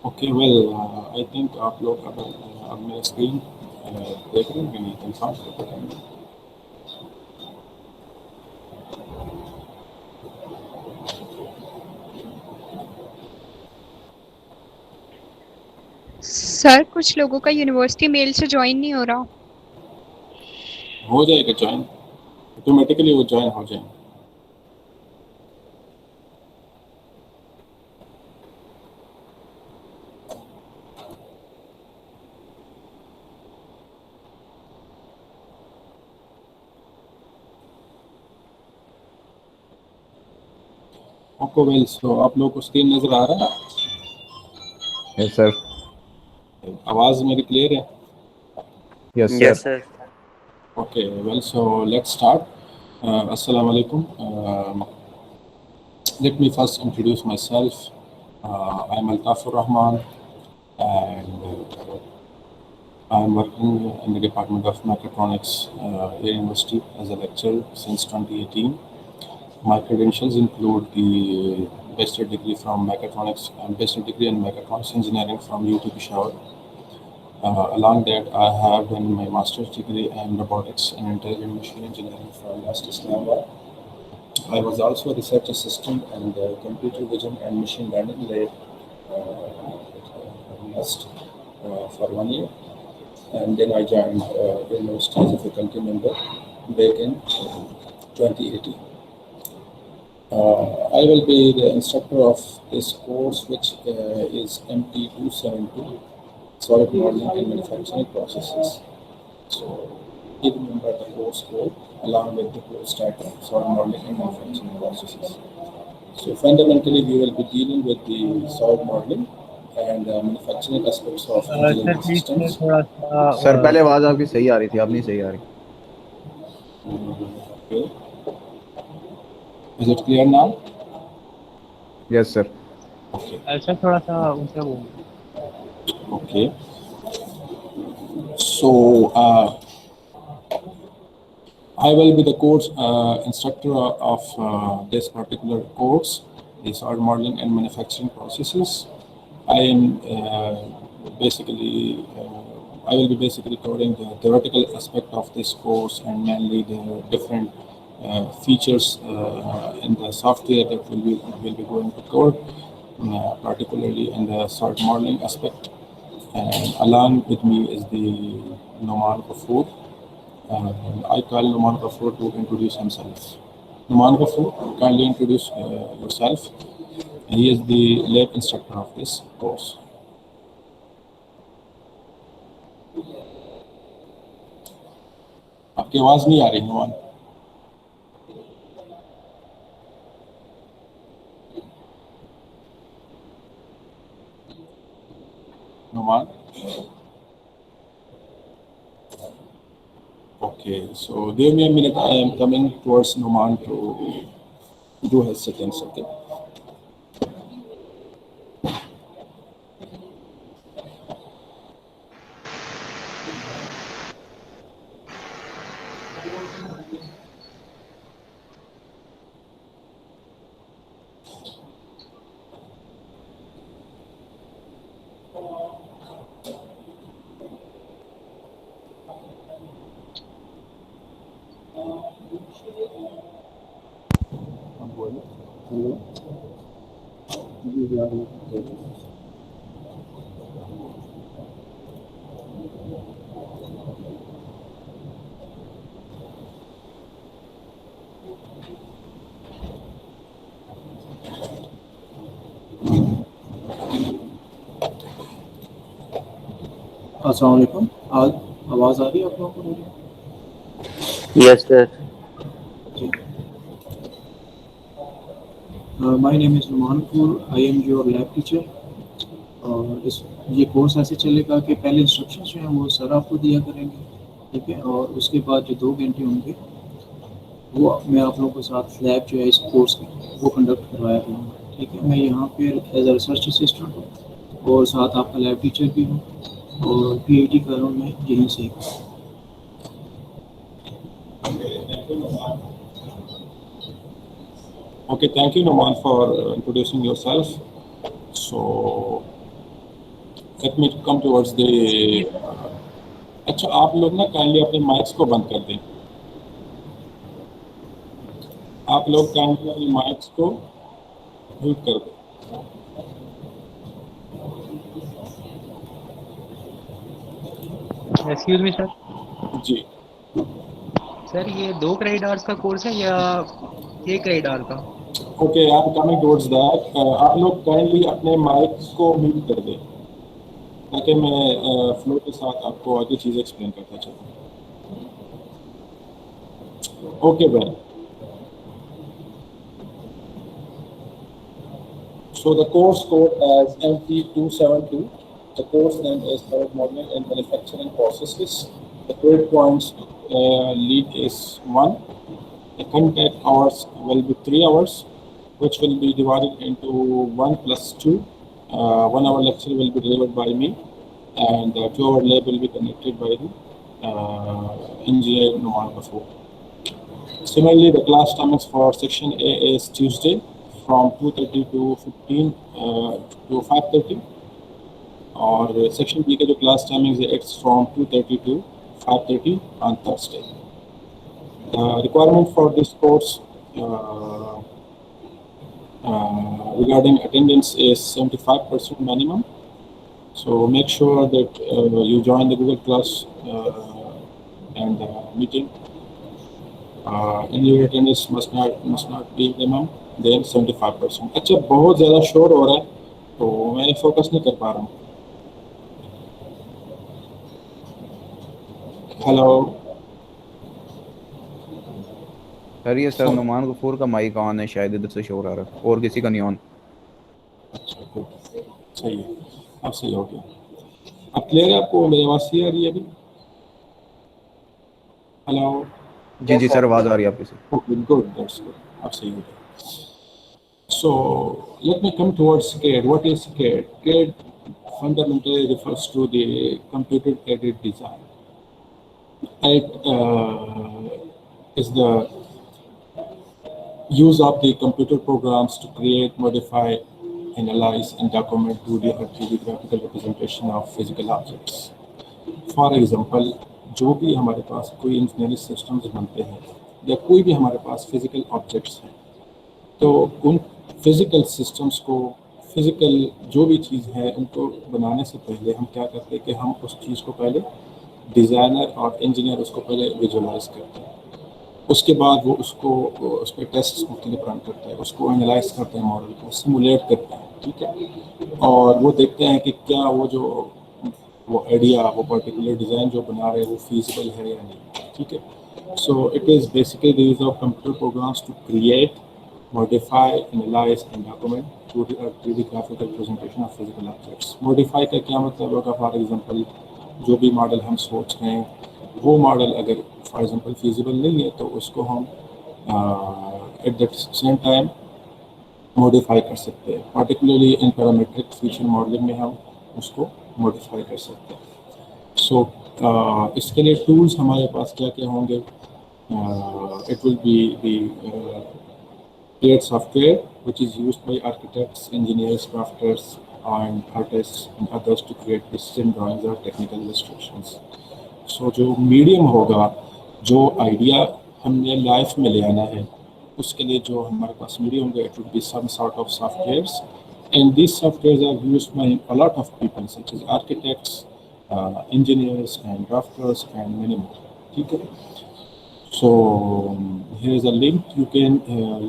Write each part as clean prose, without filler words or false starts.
Okay well I think آپ لوگ اگر اب میرا اسکرین دیکھ رہے ہیں کہ نہیں کنفرم کر بتائیں گے. سر کچھ لوگوں کا یونیورسٹی میل سے جوائن نہیں ہو رہا. ہو جائے گا جوائن آٹومیٹیکلی وہ جوائن ہو جائیں. اوکے ویل سو آپ لوگوں کو اسکرین نظر آ رہا یس سر. ہے؟ آواز میری کلیئر ہے؟ Yes Yes, sir. sir. Okay well so let start. السلام علیکم. Let me first introduce myself. I'm Altaf Rahman and I'm working in the Department of Mechatronics here University as a lecturer since 2018. My credentials include the bachelor degree from Mechatronics and bachelor degree in Mechatronics Engineering from UT Peshawar. Along that, I have done my master's degree in Robotics and Intelligent Machine Engineering from West Islamabad. I was also a research assistant and computer vision and machine learning lab NUST for 1 year. And then I joined the university as a faculty member back in 2018. I will be the instructor of this course, which is MT272, Solid Modeling and Manufacturing Processes. So please remember the course code along with the course title, Solid Modeling and Manufacturing Processes. So fundamentally, we will be dealing with the solid modeling and manufacturing aspects of sir intelligent please systems. تھوڑا سا سر پہلے آواز آپ کی صحیح آ رہی تھی, اب نہیں صحیح آ رہی. Okay. Is it clear now? Yes sir. Okay. سر تھوڑا سا اونچا بولیں. Okay. So I will be the course instructor of this particular course, the solid modeling and manufacturing processes. I am I will be basically covering the theoretical aspect of this course and mainly the different features in the software that will be going to cover, particularly in the solid modeling aspect. And along with me is the Noman Kafoor. I call Noman Kafoor to introduce himself. Noman Kafoor, kindly introduce yourself. He is the lab instructor of this course. آپ کی آواز نہیں آ رہی Noman. Noman. Okay, so give me a minute. I am coming towards Noman to do his settings. Okay. السلام علیکم. آواز آ رہی ہے آپ لوگوں کو میری؟ Yes, sir. جی. My name is Nauman Kapoor. I am your lab teacher. اور یہ کورس ایسے چلے گا کہ پہلے انسٹرکشنز جو ہیں وہ سر آپ کو دیا کریں گے, ٹھیک ہے, اور اس کے بعد جو 2 گھنٹے ہوں گے وہ میں آپ لوگوں کے ساتھ لیب جو ہے اس کورس کی وہ کنڈکٹ کروایا کروں گا, ٹھیک ہے. میں یہاں پہ ایز اے ریسرچ اسسٹنٹ ہوں اور ساتھ آپ کا لیب ٹیچر بھی ہوں اور پی ایچ ڈی کر رہا ہوں میں یہیں سے. Okay, thank you, Noman, for introducing yourself. So, Let me come towards the اچھا آپ لوگ نا کائنڈلی اپنے مائکس کو بند کر دیں. آپ لوگ کائنڈلی اپنے مائکس کو میوٹ کر دیں. ایکسکیوز می سر. جی سر یہ 2 کریڈٹ آورس کا کورس ہے یا 1 کریڈٹ آور کا؟ اوکے آپ کمنگ ٹورڈز دیٹ آپ لوگ کائنڈلی اپنے مائکس کو میوٹ کر دیں تاکہ میں فلو کے ساتھ آپ کو آگے چیزیں ایکسپلین کرتا چلوں. اوکے بھائی. So the course code as MT272. The course name is Solid Modeling and Manufacturing Processes. The grade points lead is 1. The contact hours will be 3 hours, which will be divided into 1 plus 2. 1 hour lecture will be delivered by me, and 2 hour lab will be conducted by the engineer Numan Kafoor. Similarly, the class timings for section A is Tuesday from 2:30 to 15 to 5:30, اور section B کا جو class timings ہے it's from 2:30 to 5:30 on Thursday. Requirement for this course regarding attendance is 75% minimum. So make sure that you join the Google Class and meeting. And your attendance must not be minimum then 75%. اچھا بہت زیادہ شور ہو رہا ہے تو میں focus نہیں کر پا رہا ہوں. ہیلو سر یہ سر نعمان غفور کا مائک آن ہے, شاید ادھر سے شور آ رہا ہے, اور کسی کا نہیں آن. اچھا صحیح ہے, اب صحیح ہو گیا. اب کلیئر ہے آپ کو میری آواز صحیح آ رہی ہے ابھی؟ ہیلو جی جی سر آواز آ رہی ہے آپ کی. اوکے گڈ, دیٹس گڈ, اب صحیح ہو گیا. So let me come towards CAD. What is CAD? CAD fundamentally refers to the computer-aided design. It is the use of the computer programs to create, modify, analyze, and document 2D or 3D graphical representation of physical objects. For example, جو بھی ہمارے پاس کوئی engineering systems بنتے ہیں یا کوئی بھی ہمارے پاس فزیکل آبجیکٹس ہیں, تو ان فزیکل سسٹمز کو, فزیکل جو بھی چیز ہے ان کو بنانے سے پہلے ہم کیا کرتے ہیں کہ ہم اس چیز کو پہلے ڈیزائنر اور انجینئر اس کو پہلے ویژولائز کرتے ہیں. اس کے بعد وہ اس پہ ٹیسٹ مختلف رن کرتا ہے, اس کو انالائز کرتے ہیں, ماڈل کو سیمولیٹ کرتے ہیں, ٹھیک ہے, اور وہ دیکھتے ہیں کہ کیا وہ آئیڈیا, وہ پرٹیکولر ڈیزائن جو بنا رہے ہیں وہ فیزیبل ہے یا نہیں, ٹھیک ہے. So it is basically the use of computer programs to create, modify, analyze and document 3D graphical representation of physical objects. Modify کا کیا مطلب ہوگا؟ فار ایگزامپل جو بھی ماڈل ہم سوچ رہے ہیں وہ ماڈل اگر فار ایگزامپل فیزیبل نہیں ہے تو اس کو ہم at the same time modify کر سکتے ہیں. Particularly in parametric feature modelling میں ہم اس کو موڈیفائی کر سکتے ہیں. سو اس کے لیے ٹولس ہمارے پاس کیا کیا ہوں گے؟ It will be the CAD software, which is used by architects, engineers, crafters, and artists and others to create precision drawings or technical illustrations. So جو میڈیم ہوگا, جو آئیڈیا ہم نے لائف میں لے آنا ہے, اس کے لیے جو ہمارے پاس میڈیم ہوگا, it would be some sort of softwares, and these softwares are used by a lot of people such as architects, engineers and drafters and many more. ٹھیک ہے. So here is a link, you can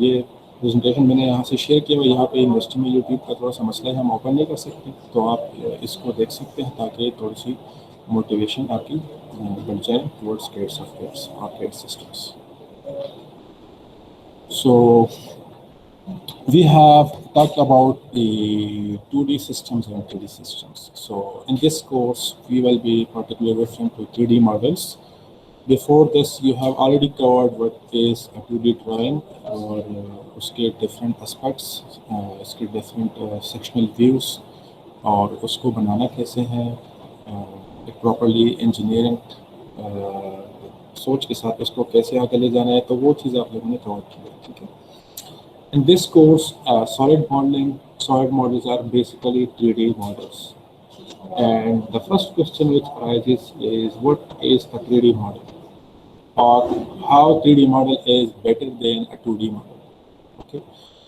یہ presentation میں نے یہاں سے share کیا ہوا. یہاں پہ یونیورسٹی میں یوٹیوب کا تھوڑا سا مسئلہ ہے, ہم اوپن نہیں کر سکتے, تو آپ اس کو دیکھ سکتے ہیں تاکہ تھوڑی سی موٹیویشن آپ کی بڑھ جائے ٹورڈس CAD سافٹ ویئرس اور CAD systems. So we have talked about the 2D systems and 3D systems. So in this course we will be particularly referring to 3D models. Before this you have already covered what is a 2D drawing اور اس کے different aspects, اس کے different sectional views, اور اس کو بنانا کیسے ہیں, properly engineering سوچ کے ساتھ اس کو کیسے آگے لے جانا ہے, تو وہ چیز آپ لوگوں نے کور کی ہے. ٹھیک ہے. In this course solid models are basically 3D models. And the first question which arises is what is a 3D model, or how 3D model is better than a 2D model. Okay,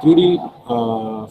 3D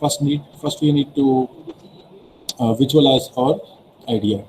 first we need to visualize our idea.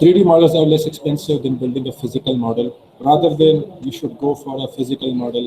3D models are less expensive than building a physical model. Rather than we should go for a physical model,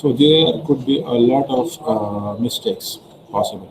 so there could be a lot of mistakes possible.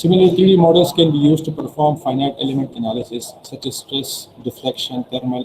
Similarly, 3D models can be used to perform finite element analysis such as stress, deflection, thermal.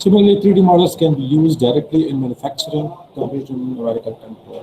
Similarly, 3D models can be used directly in manufacturing, temperature, numerical control.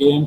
CAM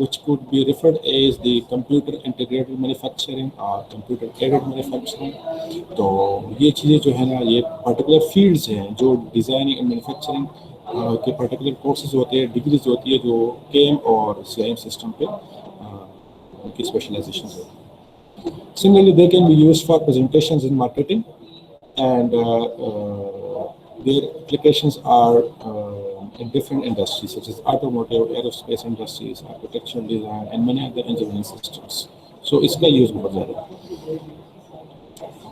which could be referred as the computer integrated manufacturing or computer aided manufacturing. تو یہ چیزیں جو ہے نا یہ particular fields ہیں جو designing and manufacturing کے پرٹیکولر کورسز ہوتے ہیں, ڈگریز ہوتی ہے جو کیم اور سی آئی ایم سسٹم پہ ان کی اسپیشلائزیشنز ہوتی ہیں. Similarly, they can be used for presentations in marketing, and their applications are in different industries such as automotive, aerospace industries, architectural design, and many other engineering systems. So it's the use more than.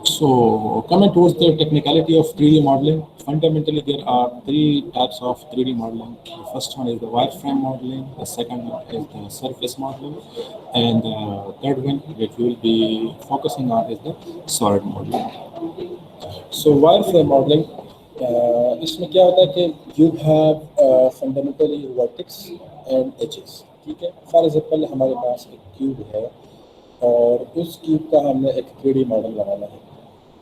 So coming towards the technicality of 3D modeling, fundamentally there are three types of 3D modeling. The first one is the wireframe modeling, the second one is the surface modeling, and the third one that we will be focusing on is the solid modeling. So wireframe modeling, اس میں کیا ہوتا ہے کہ you have fundamentally vertex and edges. ٹھیک ہے, for example ہمارے پاس ایک cube ہے اور اس کیوب کا ہم نے ایک 3D ماڈل بنانا ہے.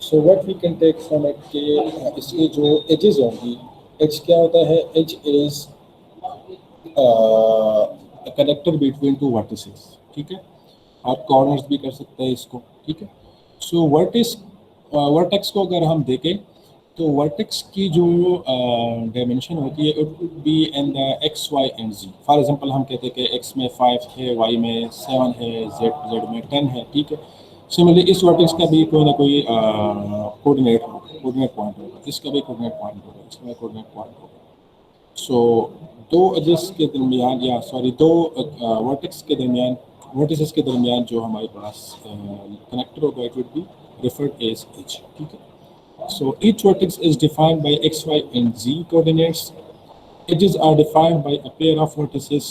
So what we can take from it کہ اس کی جو ایجز ہوں گی, ایج کیا ہوتا ہے, ایج از کنیکٹر بٹوین ٹو ورٹیسز. ٹھیک ہے, آپ کارنرز بھی کر سکتے ہیں اس کو. ٹھیک ہے, سو ورٹیکس کو اگر ہم دیکھیں تو ورٹیکس کی جو ڈائمینشن ہوتی ہے it would be in the X Y and Z. For example ہم کہتے ہیں کہ ایکس میں 5 ہے, وائی میں 7 ہے, زیڈ میں 10 ہے. ٹھیک ہے, سملرلی اس ورٹیکس کا بھی کوئی نہ کوئی کوآرڈینیٹ پوائنٹ ہوگا, اس کا بھی کوآرڈینیٹ پوائنٹ ہوگا, اس کا بھی کوآرڈینیٹ پوائنٹ ہوگا. سو دو ایجز کے درمیان دو ورٹیکس کے درمیان ورٹیسز کے درمیان جو ہمارے پاس کنیکٹر ہوگا it would be referred as edge. ٹھیک ہے, so each vertex is defined by x, y and z coordinates. Edges are defined by a pair of vertices.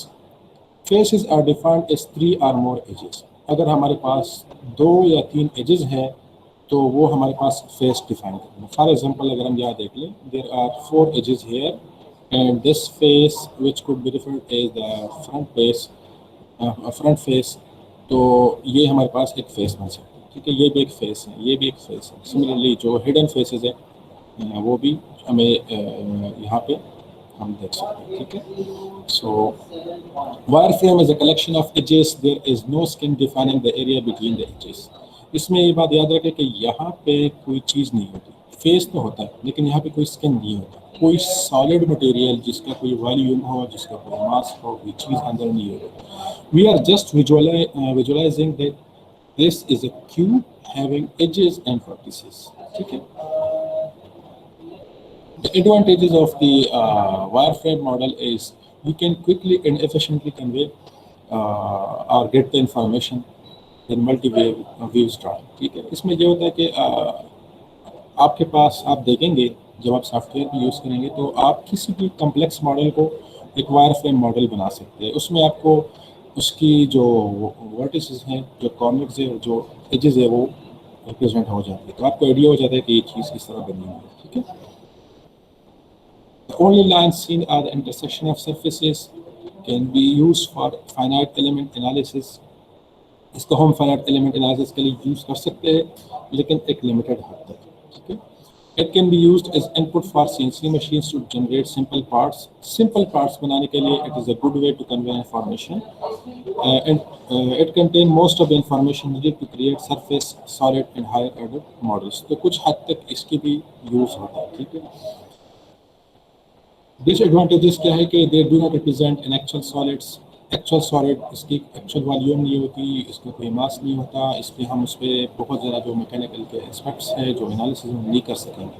Faces are defined as 3 or more edges. اگر ہمارے پاس 2 یا 3 edges ہیں تو وہ ہمارے پاس face define کریں گے. فار ایگزامپل اگر ہم یہاں دیکھ لیں, there are 4 edges here and this face which could be referred as the front face. تو یہ ہمارے پاس ایک فیس بن سکتا ہے. ٹھیک ہے, یہ بھی ایک فیس ہے, یہ بھی ایک فیس ہے. سملرلی جو ہڈن فیسز ہیں وہ بھی ہمیں یہاں پہ ہم دیکھ سکتے ہیں. ٹھیک ہے, so wire frame is a collection of edges, there is no skin defining the area between the edges. اس میں یہ بات یاد رکھیں کہ یہاں پہ کوئی چیز نہیں ہوتی, فیس تو ہوتا ہے لیکن یہاں پہ کوئی اسکن نہیں ہوتا, کوئی سالڈ مٹیریل جس کا کوئی والیوم ہو, جس کا کوئی ماس ہو, کوئی چیز اندر نہیں ہوتی. We are just visualizing that this is a cube having edges and vertices. Okay. The advantages of the wireframe model is we can quickly and efficiently convey or get the information in multi-views drawing. ٹھیک ہے, اس میں یہ ہوتا ہے کہ آپ کے پاس آپ دیکھیں گے جب آپ سافٹ ویئر کو یوز کریں گے تو آپ کسی بھی کمپلیکس ماڈل کو ایک وائر فریم ماڈل بنا سکتے ہیں. اس میں آپ کو اس کی جو ورٹیسز ہیں, جو کارنرز ہیں, جو ایجز ہے وہ ریپرزینٹ ہو جاتی ہے, تو آپ کو آئیڈیا ہو جاتا ہے کہ یہ چیز کس طرح بنی ہوئی ہے. ٹھیک ہے, the only lines seen are the intersection of surfaces, can be used for finite element analysis. اس کو ہم finite element analysis کے لیے یوز کر سکتے ہیں لیکن ایک لمیٹڈ حد تک. ٹھیک ہے, it can be used as input for CNC machines to generate simple parts. Simple parts بنانے کے لیے it is a good way to convey information. And it contains most of the information needed to create surface, solid and higher order models. تو کچھ حد تک اس کی بھی use ہوتا ہے. ٹھیک ہے, disadvantages کیا ہے کہ they do not represent an actual solids. Actual solid اس کی ایکچوئل والیوم نہیں ہوتی, اس کا کوئی ماس نہیں ہوتا, اس پہ ہم اس پہ بہت زیادہ جو میکینیکل کے اسپیکٹس ہیں جو انالیسز ہم نہیں کر سکیں گے.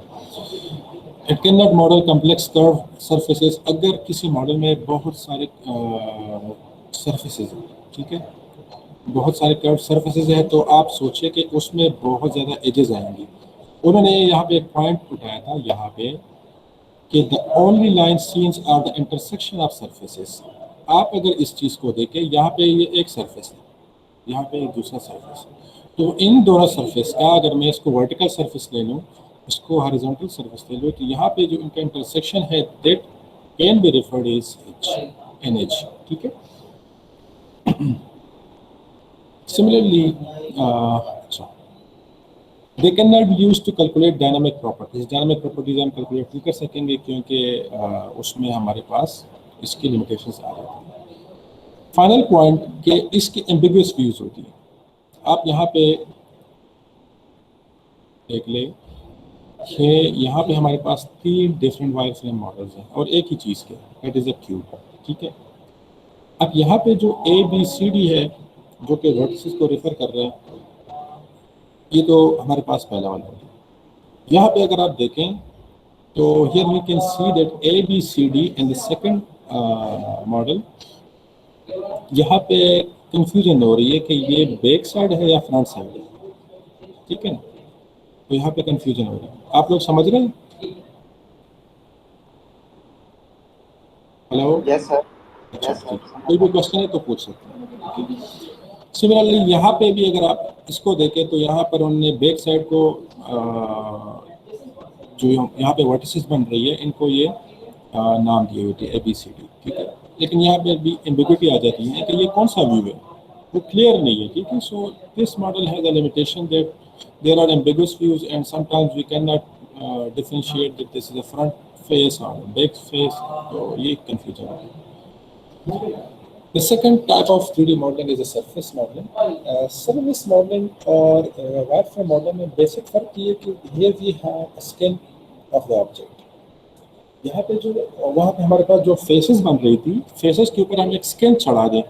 It can not model complex کرو سرفیسز. اگر کسی ماڈل میں بہت سارے سرفیسز ہیں, ٹھیک ہے, بہت سارے کرو سرفیسز ہیں, تو آپ سوچیں کہ اس میں بہت زیادہ ایجز آئیں گی. انہوں نے یہاں پہ ایک پوائنٹ اٹھایا تھا یہاں پہ کہ the only line scenes are the intersection of surfaces. آپ اگر اس چیز کو دیکھیں, یہاں پہ یہ ایک سرفیس ہے, یہاں پہ ایک دوسرا سرفیس ہے, تو ان دونوں سرفیس کا اگر میں اس کو ورٹیکل سرفیس لے لوں, اس کو ہاریزونٹل سرفیس لے لوں, تو یہاں پہ جو ان کا انٹرسیکشن ہے that can be referred as an edge. ٹھیک ہے, similarly they cannot be used to calculate dynamic properties. Dynamic properties ہم کیلکولیٹ نہیں کر سکیں گے کیونکہ اس میں ہمارے پاس اس کی لمیٹیشنس آ جاتی ہیں. فائنل پوائنٹ کہ اس کی ایمبیگوس ویوز ہوتی ہیں. آپ یہاں پہ دیکھ لیں کہ یہاں پہ ہمارے پاس 3 ڈفرینٹ وائر فریم ماڈلز ہیں اور ایک ہی چیز کے دیٹ از اے کیوب. ٹھیک ہے. اب یہاں پہ جو اے بی سی ڈی ہے جو کہ ورٹیسز کو ریفر کر رہے ہیں, یہ تو ہمارے پاس پہلا والا ہے. یہاں پہ اگر آپ دیکھیں تو here we can see that A, B, C, D in the second model. یہاں پہ کنفیوژن ہو رہی ہے کہ یہ بیک سائڈ ہے یا فرنٹ سائڈ ہے. ٹھیک ہے نا, تو یہاں پہ کنفیوژن ہو رہی ہے. آپ لوگ سمجھ رہے ہیں؟ ہلو. یس سر. اچھا ٹھیک, کوئی بھی کوشچن ہے تو پوچھ سکتے ہیں. سملرلی یہاں پہ بھی اگر آپ اس کو دیکھیں تو یہاں پر انہوں نے بیک سائڈ کو جو یہاں پہ ورٹیسز بن رہی ہے ان کو یہ نام دیے ہوئے تھے اے بی سی ڈی. ٹھیک ہے, لیکن یہاں پہ بھی ایمبیگوٹی آ جاتی ہے کہ یہ کون سا ویو ہے, وہ کلیئر نہیں ہے. ٹھیک ہے. So this model has a limitation that there are ambiguous views and sometimes we can not differentiate that this is a front face اور بیک فیس, تو یہ کنفیوژن ہے. The second type of 3D modeling is a surface modeling. Surface modeling اور wireframe modeling میں basic فرق یہ ہے کہ here we have a skin of the object. یہاں پہ جو وہاں پہ ہمارے پاس جو فیسز بن رہی تھی, فیسز کے اوپر ہم ایک اسکن چڑھا دیں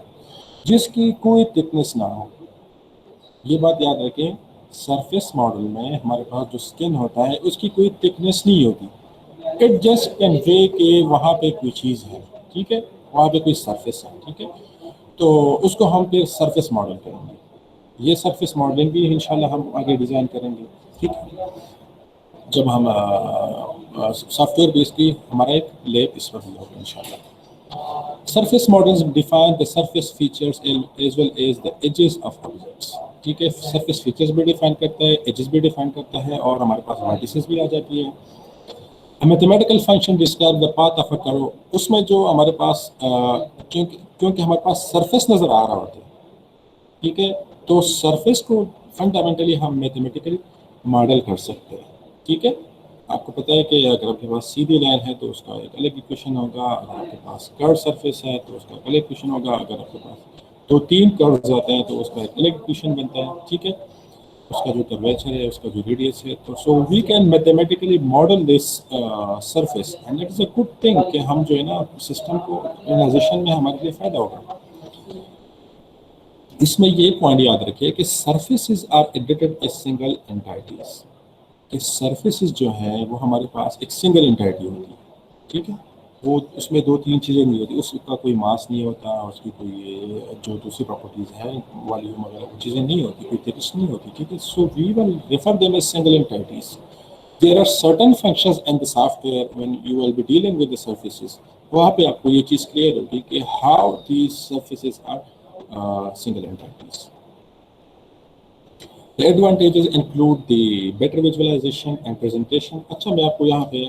جس کی کوئی تھکنس نہ ہو. یہ بات یاد رکھیں, سرفیس ماڈل میں ہمارے پاس جو اسکن ہوتا ہے اس کی کوئی تھکنس نہیں ہوتی. اٹ جسٹ کنوے کہ وہاں پہ کوئی چیز ہے. ٹھیک ہے, وہاں پہ کوئی سرفیس ہے. ٹھیک ہے, تو اس کو ہم پھر سرفیس ماڈل کریں گے. یہ سرفیس ماڈلنگ بھی انشاءاللہ ہم آگے ڈیزائن کریں گے. ٹھیک ہے, جب ہم سافٹ ویئر بیس کی ہمارا ایک لیب اس وقت ہوگا انشاءاللہ. Surface models define the surface features as well as the edges of objects. ٹھیک ہے, سرفیس فیچرز بھی ڈیفائن کرتا ہے, ایجز بھی ڈیفائن کرتا ہے, اور ہمارے پاس ورٹیسز بھی آ جاتی ہے. Mathematical function describe the path of a curve, اس میں جو ہمارے پاس کیونکہ ہمارے پاس سرفیس نظر آ رہا ہوتا ہے. ٹھیک ہے, تو سرفیس کو فنڈامنٹلی ہم میتھمیٹیکلی ماڈل کر سکتے ہیں. ٹھیک ہے, آپ کو پتہ ہے کہ اگر آپ کے پاس سیدھی لائن ہے تو اس کا ایک الگ ایکویشن ہوگا, اگر آپ کے پاس کرو سرفیس ہے تو اس کا الگ ایکویشن ہوگا, اگر آپ کے پاس 2-3 کروز آتے ہیں تو اس کا ایک الگ ایکویشن بنتا ہے. ٹھیک ہے, اس کا جو کرویچر ہے, اس کا جو ریڈیس ہے, تو so we can mathematically model this surface and it is a good thing کہ ہم جو ہے نا سسٹم کو آرگنائزیشن میں ہمارے لیے فائدہ ہوگا. اس میں یہ پوائنٹ یاد رکھیے کہ surfaces are edited as single entities, کہ سرفیسز جو ہیں وہ ہمارے پاس ایک سنگل انٹائٹی ہوتی ہے. ٹھیک ہے, وہ اس میں 2-3 چیزیں نہیں ہوتی, اس کا کوئی ماس نہیں ہوتا, اس کی کوئی جو دوسری پراپرٹیز ہیں والیوم وغیرہ وہ چیزیں نہیں ہوتی, کوئی تھکنس نہیں ہوتی. ٹھیک ہے, so we will refer them as single entities. There are certain functions in the software when you will be dealing with the surfaces, وہاں پہ آپ کو یہ چیز کلیئر ہوگی کہ how these surfaces are single entities. The advantages include the better visualization and presentation. اچھا, میں آپ کو یہاں پہ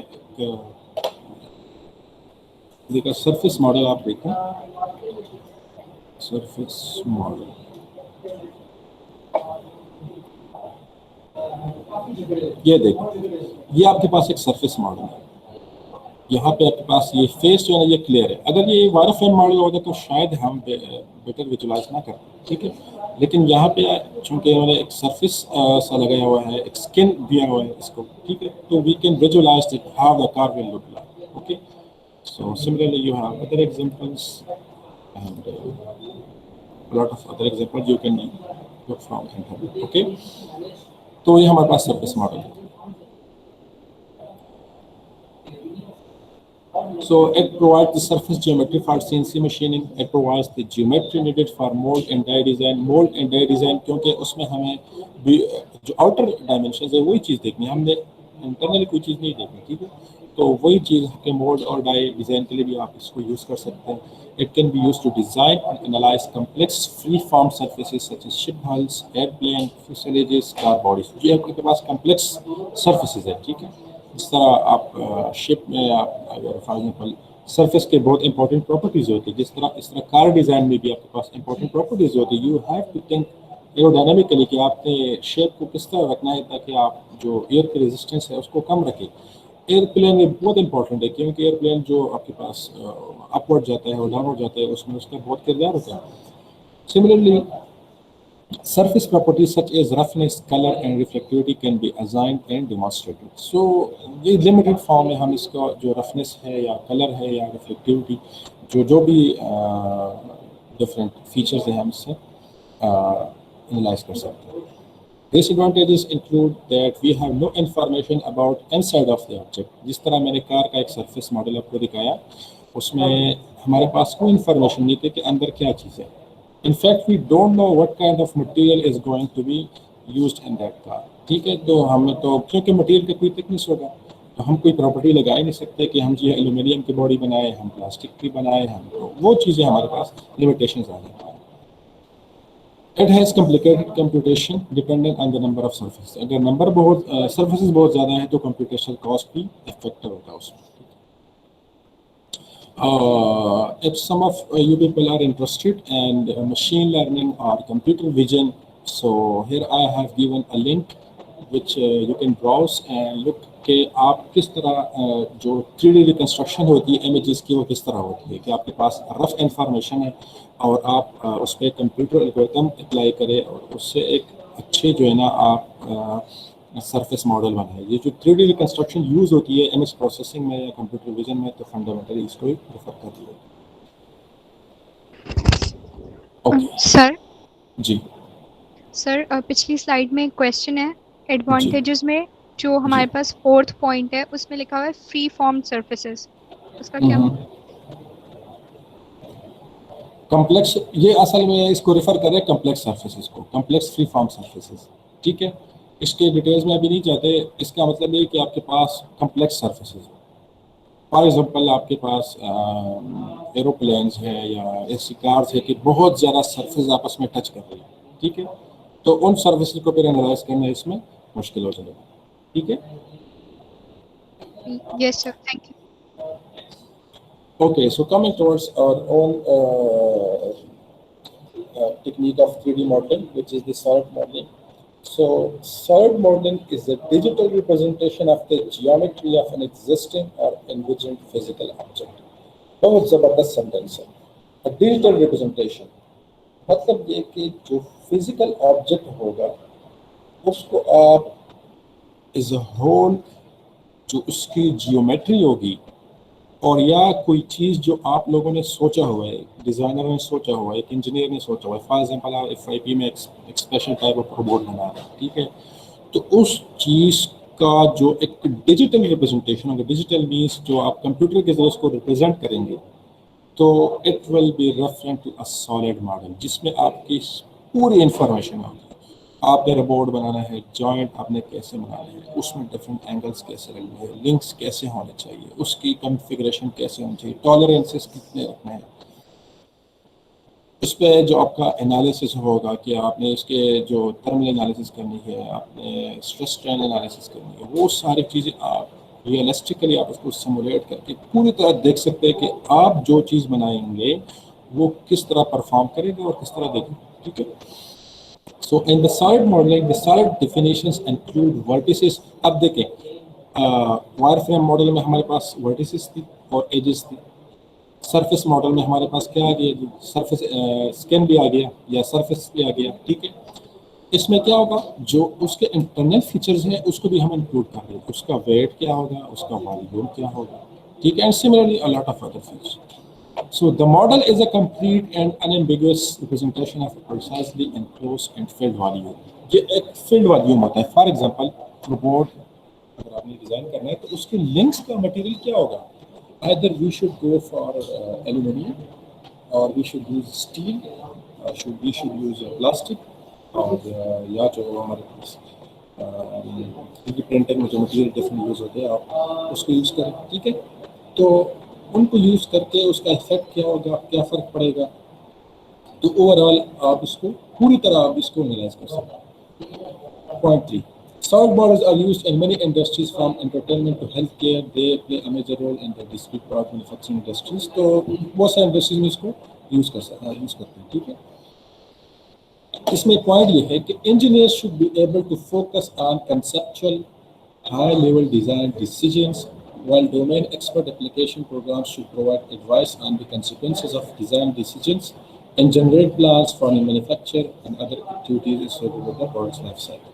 دیکھا سرفیس ماڈل آپ دیکھیں, سرفیس ماڈل یہ دیکھیں, یہ آپ کے پاس ایک سرفیس ماڈل ہے. یہاں پہ آپ کے پاس یہ فیس جو ہے نا یہ کلیئر ہے. اگر یہ وائر فریم ماڈل ہوگا تو شاید ہم بیٹر ویژولائز نہ کریں. ٹھیک ہے, لیکن یہاں پہ چونکہ انہوں نے ایک سرفیس سا لگایا ہوا ہے, ایک اسکن دیا ہوا ہے اس کو. ٹھیک ہے, تو we can visualise that how the car will look like. Okay, so similarly you have other examples and lot of other example you can look from internet. Okay, تو یہ ہمارے پاس سرفیس ماڈل ہے. So it provides the surface geometry for CNC machining. It provides the geometry needed for mold and die design. Mold and die design کیونکہ اس میں ہمیں جو outer dimensions ہے وہی چیز دیکھنی ہے, ہم نے انٹرنلی کوئی چیز نہیں دیکھنی. ٹھیک ہے, تو وہی چیز کے مولڈ اور ڈائی ڈیزائن کے لیے بھی آپ اس کو یوز کر سکتے ہیں. It can be used to design and analyze complex free-form surfaces such as ship hulls, airplane fuselages, car bodies. یہ آپ کے پاس complex surfaces ہے. ٹھیک ہے, اس طرح آپ شپ میں آپ اگر فار ایگزامپل سرفیس کے بہت امپورٹنٹ پراپرٹیز ہوتی ہے, اس طرح کار ڈیزائن میں بھی آپ کے پاس امپورٹنٹ پراپرٹیز ہوتی ہے. یو ہیو ٹو تھنک ایروڈائنامکلی کہ آپ نے شیپ کو کس طرح رکھنا ہے تاکہ آپ جو ایئر کی ریزسٹنس ہے اس کو کم رکھیں. ایئر پلین میں بہت امپورٹنٹ ہے کیونکہ ایئر پلین جو آپ کے پاس اپورڈ جاتا ہے اور ڈاؤن ہو جاتا ہے، اس میں اس کا بہت کردار ہوتا ہے. Similarly surface properties such as roughness, color and reflectivity can be assigned and demonstrated. So یہ limited form ہے، ہم اس کا جو roughness ہے یا color ہے یا reflectivity جو بھی different features ہیں ہم اس سے analyze کر سکتے ہیں. Disadvantages include that we have no information about inside of the object. جس طرح میں نے کار کا ایک surface model آپ کو دکھایا، اس میں ہمارے پاس کوئی انفارمیشن نہیں تھی کہ اندر کیا چیز ہے. In fact, we don't know what kind of material is going to be used in that car. ٹھیک ہے، تو ہمیں تو کیونکہ مٹیریل کا کوئی تھکنس ہوگا تو ہم کوئی پراپرٹی لگا ہی نہیں سکتے کہ ہم جو ایلومینیم کی باڈی بنائیں، ہم پلاسٹک کی بنائیں، ہم تو وہ چیزیں ہمارے پاس لمیٹیشنز آ جاتی ہیں. It has complicated computation depending on the number of surfaces. اگر نمبر بہت سرفیسز بہت زیادہ ہیں تو کمپیوٹیشنل کاسٹ بھی افیکٹو ہوتا ہے اس میں. If some of you people are interested in machine learning or computer vision, so here I have given a link which you can browse and look کہ آپ کس طرح جو 3D ریکنسٹرکشن ہوتی ہے امیجز کی وہ کس طرح ہوتی ہے، کہ آپ کے پاس رف انفارمیشن ہے اور آپ اس پہ کمپیوٹر الگورتھم اپلائی کرے اور اس سے ایک اچھے جو ہے نا آپ سرفیس ماڈل بنائے. یہ جو 3D ریکنسٹرکشن یوز ہوتی ہے امیج پروسیسنگ میں یا کمپیوٹر ویژن میں تو فنڈامنٹلی اس کو ہی پریفر کرتی ہے. اوکے سر جی سر پچھلی سلائیڈ میں ایک کویشچن ہے ایڈوانٹیجز میں جو ہمارے پاس 4th پوائنٹ ہے اس میں لکھا ہوا ہے فری فارم سرفیسز، اس کا کیا کمپلیکس، یہ اصل میں اس کو ریفر کرے کمپلیکس سرفیسز کو، کمپلیکس فری فارم سرفیسز. ٹھیک ہے، اس کے ڈیٹیلز میں ابھی نہیں جاتے. اس کا مطلب یہ کہ آپ کے پاس کمپلیکس سرفیسز ہیں. فار ایگزامپل آپ کے پاس ایروپلینس ہے یا ایسی کارز ہے کہ بہت زیادہ سرفیس آپس میں ٹچ کر رہی ہے. ٹھیک ہے، تو ان سروسز کو پھر انالائز کرنا اس میں مشکل ہو جائے گا. ٹھیک ہے. Yes sir, thank you. Okay, so coming towards our own technique of 3D modeling, which is the solid modeling. So solid modeling is a digital representation of the geometry of an existing or envisioned physical object. بہت زبردست sentence ہے. A digital representation مطلب یہ کہ جو physical object ہوگا اس کو آپ ایز اے ہول جو اس کی جیومیٹری ہوگی اور یا کوئی چیز جو آپ لوگوں نے سوچا ہوا ہے، ڈیزائنر نے سوچا ہوا ہے، ایک انجینئر نے سوچا ہوا ہے. فار ایگزامپل آپ FIP میں ایک اسپیشل ٹائپ آف روبوٹ بنا رہے ہیں. ٹھیک ہے، تو اس چیز کا جو ایک ڈیجیٹل ریپرزنٹیشن ہوگا، ڈیجیٹل مینس جو آپ کمپیوٹر کے ذریعے اس کو ریپرزینٹ کریں گے تو it will be referred to a solid model جس میں آپ کی پوری انفارمیشن ہوگی. آپ نے روبوٹ بنانا ہے، جوائنٹ آپ نے کیسے بنانا ہے، اس میں ڈفرینٹ اینگلس کیسے رکھنے ہیں، لنکس کیسے ہونے چاہیے، اس کی کنفیگریشن کیسے ہونی چاہیے، ٹالرنسز کتنے رکھنے ہیں. اس پہ جو آپ کا انالیسس ہوگا کہ آپ نے اس کے جو تھرمل انالیسس کرنی ہے، آپ نے اسٹریس اسٹرین انالیسس کرنی ہے، وہ ساری چیزیں آپ ریئلسٹکلی آپ اس کو سمولیٹ کر کے پوری طرح دیکھ سکتے ہیں کہ آپ جو چیز بنائیں گے وہ کس طرح پرفارم کرے گا اور کس طرح دے گا. ٹھیک ہے. So in the solid modeling, the solid definitions include vertices. اب دیکھیں وائر فریم ماڈل میں ہمارے پاس vertices تھی اور edges تھی. سرفیس ماڈل میں ہمارے پاس کیا آ گیا، سرفیس اسکن بھی آ گیا یا سرفیس بھی آ گیا. ٹھیک ہے، اس میں کیا ہوگا جو اس کے انٹرنل فیچرز ہیں اس کو بھی ہم انکلوڈ کر رہے ہیں. اس کا ویٹ کیا ہوگا، اس کا والیوم کیا ہوگا. ٹھیک ہے، and similarly a lot of other things. So the model is a complete and unambiguous representation of a precisely enclosed and filled volume. یہ ایک فیلڈ والیوم ہوتا ہے. فار ایگزامپل روبوٹ اگر آپ نے ڈیزائن کرنا ہے تو اس کے لنکس کا مٹیریل کیا ہوگا. Either we should go for aluminium or we should use steel or we should use plastic اور یا جو ہمارے پاس 3D پرنٹنگ میں جو مٹیریل ڈفرینٹ یوز ہوتے ہیں آپ اس کو یوز کریں. ٹھیک ہے، تو ان کو یوز کر کے اس کا افیکٹ کیا ہوگا، کیا فرق پڑے گا. تو اوور آل آپ اس کو پوری طرح آپ اس کو انالائز کر سکتے ہیں. Point 3. Solid models are used in many industries from entertainment to healthcare. They play a major role in the discrete product manufacturing industries. تو بہت سارے انڈسٹریز میں اس کو یوز کرتے ہیں. ٹھیک ہے، اس میں پوائنٹ یہ ہے کہ engineers should be able to focus on conceptual high level design decisions while domain expert application programs should provide advice on the consequences of design decisions and generate plans for the manufacture and other activities associated with the product's life cycle.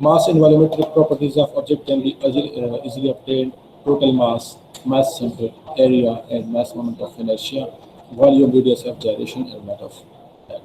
mass and volumetric properties of object can be easily obtained. Total mass, mass center, area and mass moment of inertia, volume, radius of gyration and mass of that.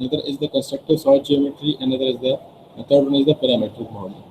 another is the constructive solid geometry, another is the third one is the parametric modeling.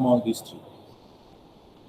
among these 3.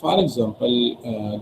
for example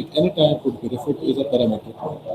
at any time could be referred to as a parametric model.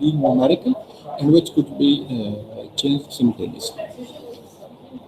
being numerical and which could be changed simultaneously.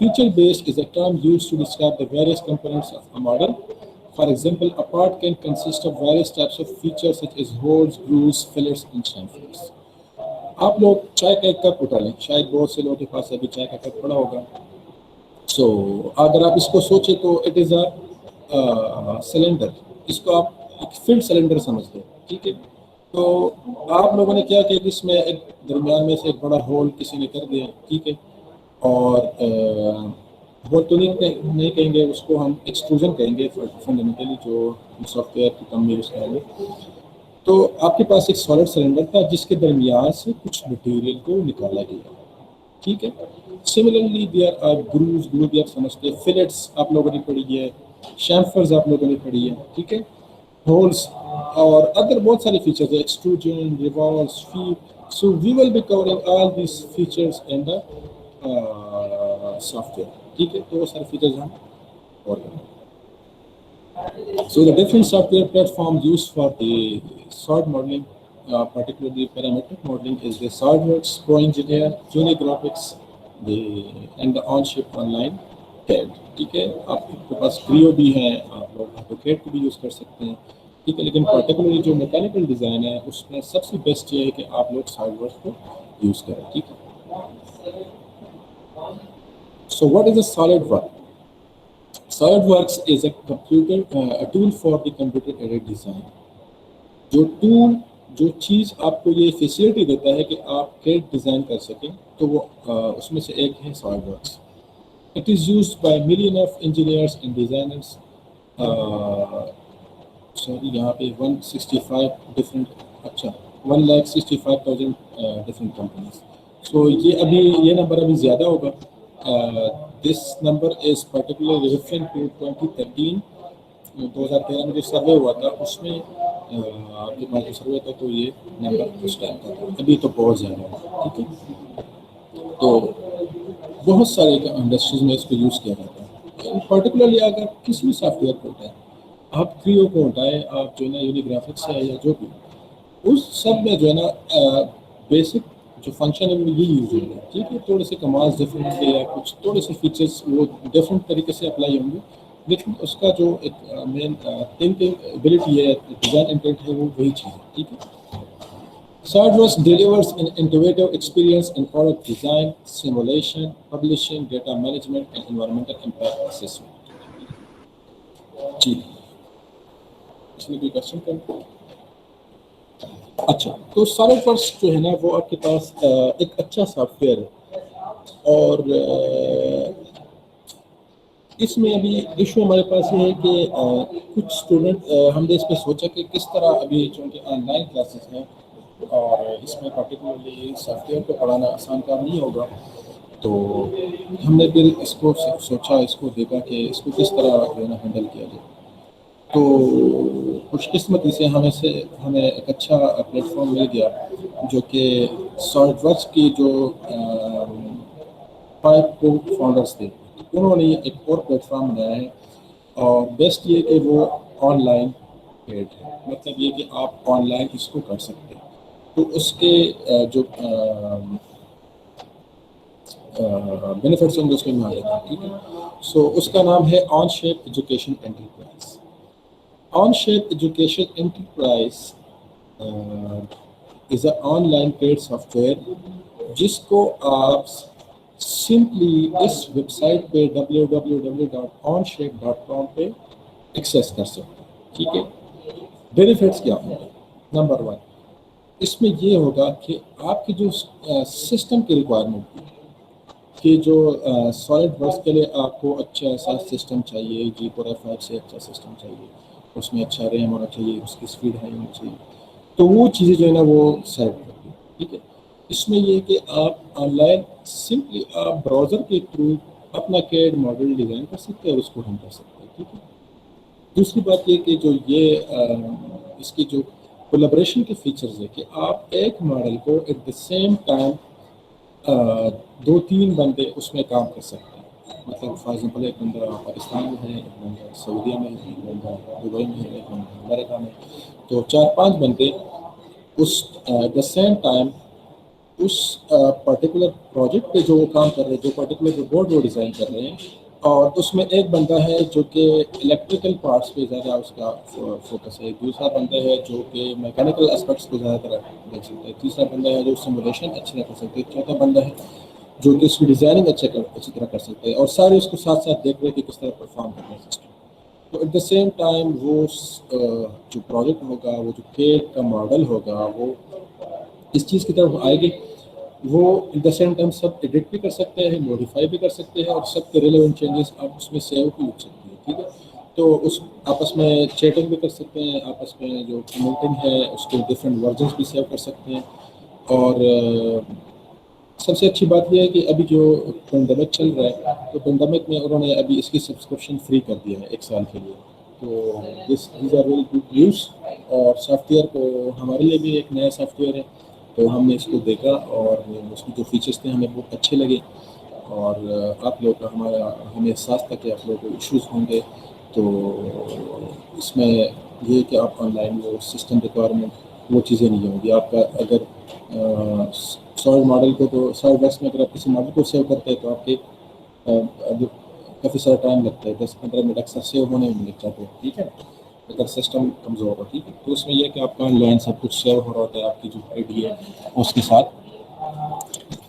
Feature-based is a term used to describe the various components of a model. For example, a part can consist of various types of features such as holes, grooves, fillets, and chamfers. آپ لوگ چائے کا ایک cup اٹھا لیں, شاید بہت سے لوگوں کے پاس ابھی چائے کا کپ پڑا ہوگا. سو اگر آپ اس کو سوچیں تو اٹ از اے سلنڈر, اس کو آپ ایک فلڈ سلنڈر سمجھ لیں, ٹھیک ہے. تو آپ لوگوں نے کیا کہ اس میں ایک درمیان میں سے ایک بڑا ہول کسی نے کر دیا, ٹھیک ہے, اور ہول تو نہیں کہیں گے, اس کو ہم ایکسٹروژن کہیں گے فنڈامنٹلی, جو سافٹ ویئر کی کم یوز کریں گے. تو آپ کے پاس ایک سالڈ سلنڈر تھا جس کے درمیان سے کچھ مٹیریل کو نکالا گیا, ٹھیک ہے. سملرلی دیئر آر گروز, گرو بھی آپ سمجھتے ہیں, فلٹس آپ لوگوں نے پڑھی ہے, شیمفرز آپ لوگوں نے پڑھی ہے, ٹھیک ہے, ہولس اور ادر بہت سارے فیچرز ہیں, extrusion, revolves, feed. So we will be covering all these features in the software, ٹھیک ہے. تو وہ سارے فیچرز ہم اور کریں. So the different software platforms used for the solid modeling, particularly parametric modeling, is the SolidWorks, ProEngineer, Unigraphics, and the OnShape Online CAD. ٹھیک ہے, آپ کے پاس کریو بھی ہے, آپ لوگ AutoCAD کو بھی یوز کر سکتے ہیں, ٹھیک ہے. لیکن پرٹیکولرلی جو میکینیکل ڈیزائن ہے اس میں سب سے بیسٹ یہ ہے کہ آپ لوگ SolidWorks کو یوز کریں, ٹھیک ہے. So what is a SolidWorks? SolidWorks is a tool for the computer-aided design. جو چیز آپ کو یہ فیسلٹی دیتا ہے کہ آپ کیڈ ڈیزائن کر سکیں, تو وہ اس میں سے ایک ہے SolidWorks. It is used by millions of engineers and designers. یہاں پہ 165,000 different companies. So یہ نمبر ابھی زیادہ ہوگا. This number is particularly referring to 2013. 2013 میں جو سروے ہوا تھا اس میں آپ کے پاس جو سروے تھا تو یہ نمبر اس ٹائم کا تھا, ابھی تو بہت زیادہ ہے, ٹھیک ہے. تو بہت سارے انڈسٹریز میں اس کو یوز کیا جاتا ہے. پرٹیکولرلی اگر کسی بھی سافٹ ویئر کو اٹھائیں, آپ کریو کو اٹھائیں, آپ جو ہے نا یونیگرافکس ہے یا جو بھی, اس سب میں جو ہے نا بیسک جو فنکشن ہے وہ یہ یوز ہوں گے, ٹھیک ہے. تھوڑے سے کمانڈس ڈفرینٹ ہوں گے یا کچھ تھوڑے سے فیچرس وہ ڈفرینٹ طریقے سے اپلائی ہوں گے, لیکن اس کا جو ایک مین تھنکنگ ایبلٹی ہے, ڈیزائن انٹینٹ ہے, وہ وہی چیز ہے, ٹھیک ہے. SolidWorks delivers an innovative experience in product design, simulation, publishing, data management, and environmental impact assessment. جی اس میں کوئی کوشچن کریں؟ اچھا, تو SolidWorks جو ہے نا وہ آپ کے پاس ایک اچھا سافٹ ویئر ہے, اور اس میں ابھی ایشو ہمارے پاس یہ ہے کہ کچھ اسٹوڈنٹ ہم نے اس پہ سوچا کہ کس طرح ابھی چونکہ آن لائن کلاسز ہیں اور اس میں پرٹیکولرلی سافٹ ویئر کو پڑھانا آسان کام نہیں ہوگا, تو ہم نے پھر اس کو سوچا, اس کو دیکھا کہ اس کو کس طرح جو ہے نا ہینڈل کیا جائے. تو خوش قسمتی سے ہمیں ایک اچھا پلیٹ فارم مل گیا جو کہ SolidWorks کی جو 5 کو فاؤنڈرس تھے, انہوں نے ایک اور پلیٹ فارم بنایا ہے, اور بیسٹ یہ کہ وہ آن لائن پیڈ ہے, مطلب یہ کہ آپ آن لائن اس کو کر سکتے ہیں. تو اس کے جو بینیفٹس ہوں گے اس کے میں آ جاتا ہے, ٹھیک ہے. سو اس کا نام ہے OnShape education enterprise. OnShape education enterprise is a online paid software جس کو آپ سمپلی اس ویب سائٹ پہ www.onshape.com پہ ایکسیس کر سکتے ہیں, ٹھیک ہے. بینیفٹس کیا ہوں گے؟ نمبر 1, اس میں یہ ہوگا کہ آپ کی جو سسٹم کی ریکوائرمنٹ ہے کہ جو SolidWorks کے لیے آپ کو اچھا سا سسٹم چاہیے, G4F5 سے اچھا سسٹم چاہیے, اس میں اچھا ریم ہونا چاہیے, اس کی اسپیڈ ہائی ہونی چاہیے, تو وہ چیزیں جو ہے نا وہ سیٹ کرتی ہیں, ٹھیک ہے. اس میں یہ کہ آپ آن لائن سمپلی آپ براؤزر کے تھرو اپنا کیڈ ماڈل ڈیزائن کر سکتے ہیں اور اس کو رن کر سکتے ہیں, ٹھیک ہے. دوسری بات یہ کہ جو یہ اس کی جو کولیبریشن کے فیچرز ہے کہ آپ ایک ماڈل کو ایٹ دا سیم ٹائم 2-3 بندے اس میں کام کر سکتے ہیں. مطلب فار ایگزامپل ایک بندہ پاکستان میں ہے, ایک بندہ سعودیہ میں ہے, ایک بندہ دبئی میں ہے, ایک بندہ امریکہ میں, تو 4-5 بندے اس ایٹ دا سیم ٹائم اس پرٹیکولر پروجیکٹ پہ جو وہ کام کر رہے ہیں, جو پرٹیکولر جو بورڈ وہ ڈیزائن کر رہے ہیں, اور اس میں ایک بندہ ہے جو کہ الیکٹریکل پارٹس پہ زیادہ اس کا فوکس ہے, دوسرا بندہ ہے جو کہ میکینیکل اسپیکٹس کو زیادہ تر دیکھ سکتا ہے, تیسرا بندہ ہے جو سیمولیشن اچھی طرح کر سکتا ہے, چوتھا بندہ ہے جو کہ اس کی ڈیزائننگ اچھی طرح کر سکتا ہے, اور سارے اس کو ساتھ ساتھ دیکھ رہے کہ کس طرح پرفارم کرنا ہے سسٹم. تو ایٹ دا سیم ٹائم وہ جو پروجیکٹ ہوگا, وہ جو کیڈ کا ماڈل ہوگا, وہ اس چیز کی طرف آئے گی, وہ ایٹ دا سیم ٹائم سب ایڈٹ بھی کر سکتے ہیں, موڈیفائی بھی کر سکتے ہیں, اور سب کے ریلیونٹ چینجز آپ اس میں سیو بھی لکھ سکتے ہیں. ٹھیک ہے, تو اس آپس میں چیٹنگ بھی کر سکتے ہیں, آپس میں جو کمیونٹنگ ہے اس کے ڈفرینٹ ورژنس بھی سیو کر سکتے ہیں. اور سب سے اچھی بات یہ ہے کہ ابھی جو پینڈیمک چل رہا ہے, تو پینڈیمک میں انہوں نے ابھی اس کی سبسکرپشن فری کر دیا ہے 1 سال کے لیے. تو these are very good news. اور سافٹ ویئر کو ہمارے لیے بھی ایک نیا سافٹ ویئر ہے, تو ہم نے اس کو دیکھا اور اس کی جو فیچرس تھے ہمیں بہت اچھے لگے. اور آپ لوگ کا ہمیں احساس تھا کہ آپ لوگوں کو ایشوز ہوں گے, تو اس میں یہ کہ آپ آن لائن وہ سسٹم ریکوائرمنٹ وہ چیزیں نہیں ہوں گی. آپ کا اگر سالڈ ماڈل کو, تو سالڈ ورکس میں اگر آپ کسی ماڈل کو سیو کرتے ہیں تو آپ کے کافی سارا ٹائم لگتا ہے, 10-15 منٹ اکثر سیو ہونے میں لگ جاتے ہیں. ٹھیک ہے, اگر سسٹم کمزور ہو. ٹھیک ہے, تو اس میں یہ کہ آپ کا آن لائن سب کچھ سیو ہو رہا ہوتا ہے, آپ کی جو آئی ڈی ہے اس کے ساتھ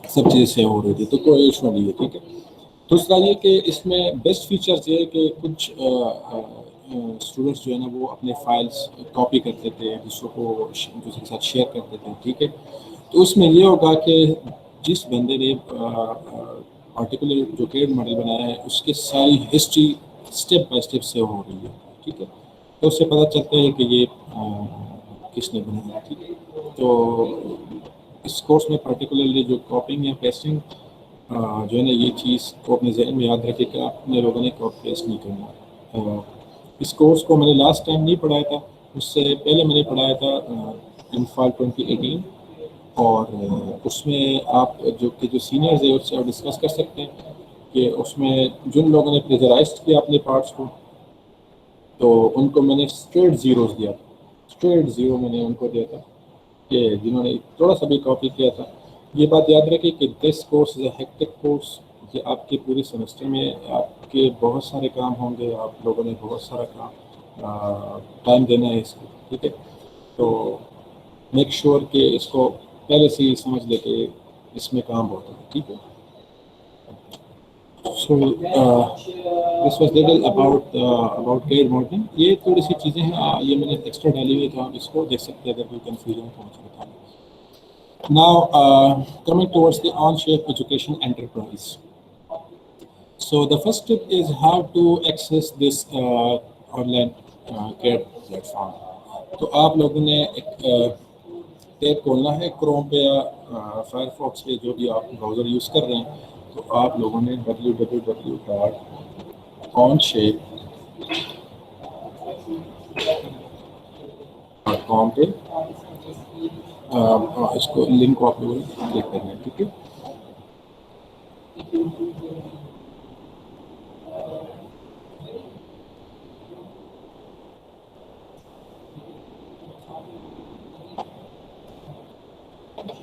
سب چیزیں سیو ہو رہی تھی, تو کوئی ایشو نہیں ہے. ٹھیک ہے, دوسرا یہ کہ اس میں بیسٹ فیچرز یہ ہے کہ کچھ اسٹوڈنٹس جو ہے نا وہ اپنے فائلس کاپی کرتے تھے, دوسروں کو دوسرے کے ساتھ شیئر کرتے تھے. ٹھیک ہے, تو اس میں یہ ہوگا کہ جس بندے نے پارٹیکولر جو کیڈ ماڈل بنایا ہے اس کی ساری history step by step save ہو رہی ہے. ٹھیک ہے, تو اس سے پتہ چلتا ہے کہ یہ کس نے بنایا. ٹھیک ہے, تو اس کورس میں پرٹیکولرلی جو کاپنگ یا پیسٹنگ جو ہے نا, یہ چیز کو اپنے ذہن میں یاد رکھے کہ اپنے لوگوں نے کاپی پیسٹ نہیں کرنا. اس کورس کو میں نے لاسٹ ٹائم نہیں پڑھایا تھا, اس سے پہلے میں نے پڑھایا تھا ان فال 2018, اور اس میں آپ جو سینئرز ہیں اس سے آپ ڈسکس کر سکتے ہیں کہ اس میں جن لوگوں نے پلیزرائز کیا اپنے پارٹس کو, تو ان کو میں نے اسٹریٹ زیروز دیا تھا. اسٹریٹ زیرو میں نے ان کو دیا تھا کہ جنہوں نے تھوڑا سا بھی کاپی کیا تھا. یہ بات یاد رکھیں کہ this course is a hectic course. یہ آپ کے پورے سیمسٹر میں آپ کے بہت سارے کام ہوں گے, آپ لوگوں نے بہت سارا کام ٹائم دینا ہے اس کو. ٹھیک ہے, تو میک شیور کہ اس کو پہلے سے ہی سمجھ لے کہ اس میں کام بہت ہے. ٹھیک ہے, so this was little about CAD modeling. یہ تھوڑی سی چیزیں ہیں, یہ میں نے ایکسٹرا ڈالی ہوئی, تو آپ اس کو دیکھ سکتے ہیں. اگر کوئی کنفیوژن ہے تو مجھے بتائیں. Now, coming towards the OnShape Education Enterprise. So the first step is how to access this online CAD platform. تو آپ لوگوں نے ایک ٹیب کھولنا ہے کروم پہ یا فائر فاکس پہ, جو بھی آپ براؤزر یوز کر رہے ہیں. تو آپ لوگوں نے www.onshape.com پہ اس کو لنک کو آپ لوگوں نے کلک کرنا ہے. ٹھیک ہے,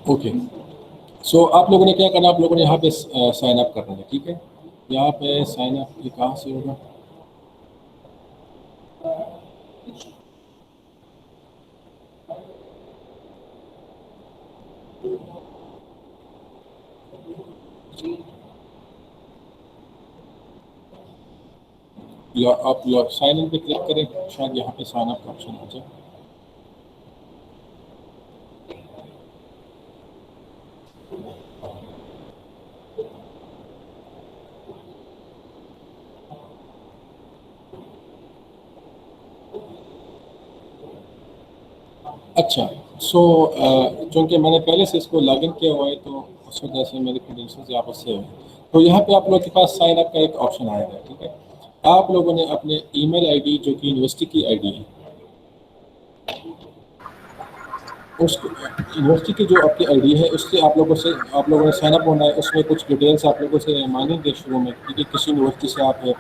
اوکے. سو آپ لوگوں نے کیا کرنا, آپ لوگوں نے یہاں پہ سائن اپ کرنا ہے. ٹھیک ہے, یہاں پہ سائن اپ یہ کہاں سے ہوگا؟ یا آپ سائن ان پہ کلک کریں, شاید یہاں پہ سائن اپ کا آپشن آ جائے. اچھا, سو چونکہ میں نے پہلے سے اس کو لاگ ان کیا ہوا ہے, تو اس وجہ سے میرے کریڈینشلز یہاں پر سیو ہیں. تو یہاں پہ آپ لوگوں کے پاس سائن اپ کا ایک آپشن آئے گا. ٹھیک ہے, آپ لوگوں نے اپنے ای میل آئی ڈی جو کہ یونیورسٹی کی آئی ڈی ہے, اس یونیورسٹی کی جو آپ کی آئی ڈی ہے اس سے آپ لوگوں نے سائن اپ ہونا ہے. اس میں کچھ ڈیٹیلس آپ لوگوں سے مانگیں گے شروع میں, کیونکہ کسی یونیورسٹی سے آپ ہے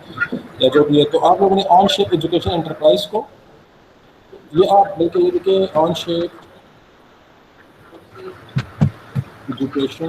یا جو بھی ہے. تو آپ لوگوں نے آن شیپ ایجوکیشن انٹرپرائز کو, یہ آپ بلکہ یہ دیکھیں آن shape education.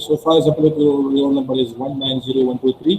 So for example, if your roll number is 190123,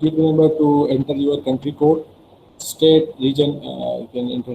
you remember to enter your country code, state, region, you can enter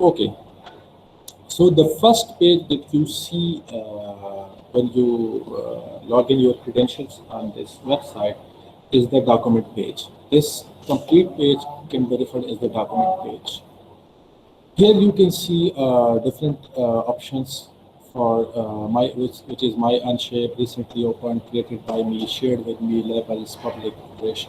Okay, so the first page that you see when you log in your credentials on this website is the document page. This complete page can be referred as the document page. Here you can see different options for which is my Onshape, recently opened, created by me, shared with me, labels, public, fresh.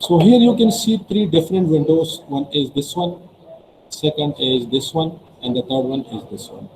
So here you can see 3 different windows. One is this one, second is this one, and the third one is this one,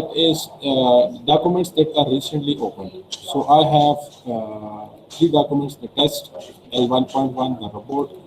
it is documents that are recently opened. So I have 3 documents: the test, L1.1, the report.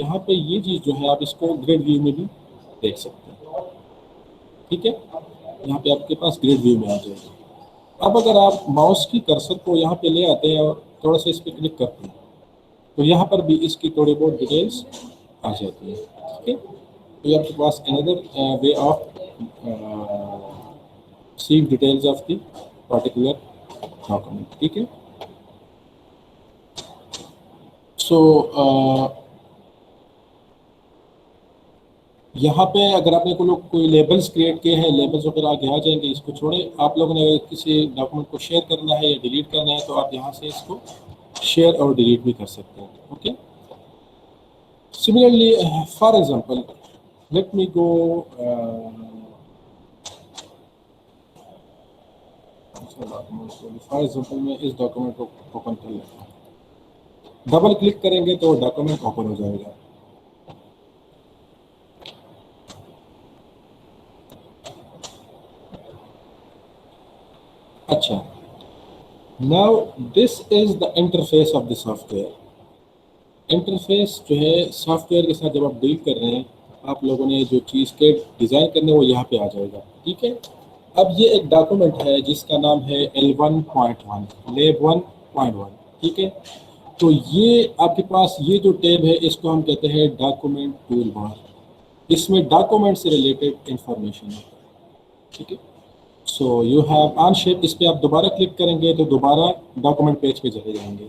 یہاں پہ یہ چیز جو ہے آپ اس کو grade view میں بھی دیکھ سکتے ہیں. ٹھیک ہے, یہاں پہ آپ کے پاس گریڈ ویو میں آ جائے گا. اب اگر آپ ماؤس کی کرسر کو یہاں پہ لے آتے ہیں اور تھوڑا سا اس پہ کلک کرتے ہیں تو یہاں پر بھی اس کی تھوڑی بہت ڈیٹیلس آ جاتی ہیں. ٹھیک ہے, تو یہ آپ کے پاس اندر way of seeing details of the particular document. ٹھیک ہے, سو یہاں پہ اگر آپ نے کوئی لیبلز کریٹ کیے ہیں, لیبلز وغیرہ آگے آ جائیں گے, اس کو چھوڑیں. آپ لوگوں نے اگر کسی ڈاکومنٹ کو شیئر کرنا ہے یا ڈیلیٹ کرنا ہے تو آپ یہاں سے اس کو شیئر اور ڈیلیٹ بھی کر سکتے ہیں. Okay, similarly for example let me go, for example میں اس ڈاکومنٹ کو اوپن کر لیتا ہوں. ڈبل کلک کریں گے تو ڈاکومنٹ اوپن ہو جائے گا. اچھا, now this is the interface of the soft where. Interface جو ہے سافٹ ویئر کے ساتھ جب آپ ڈیل کر رہے ہیں, آپ لوگوں نے جو چیز کے ڈیزائن کرنے وہ یہاں پہ آ جائے گا. ٹھیک ہے, اب یہ ایک ڈاکومنٹ ہے جس کا نام ہے L1.1 لیب 1.1. ٹھیک ہے, تو یہ آپ کے پاس یہ جو ٹیب ہے اس کو ہم کہتے ہیں ڈاکومنٹ ٹول بار. اس میں ڈاکومنٹ سے ریلیٹڈ انفارمیشن ہے. ٹھیک ہے, so you have Onshape, اس پہ آپ دوبارہ کلک کریں گے تو دوبارہ ڈاکومنٹ پیج پہ چلے جائیں گے.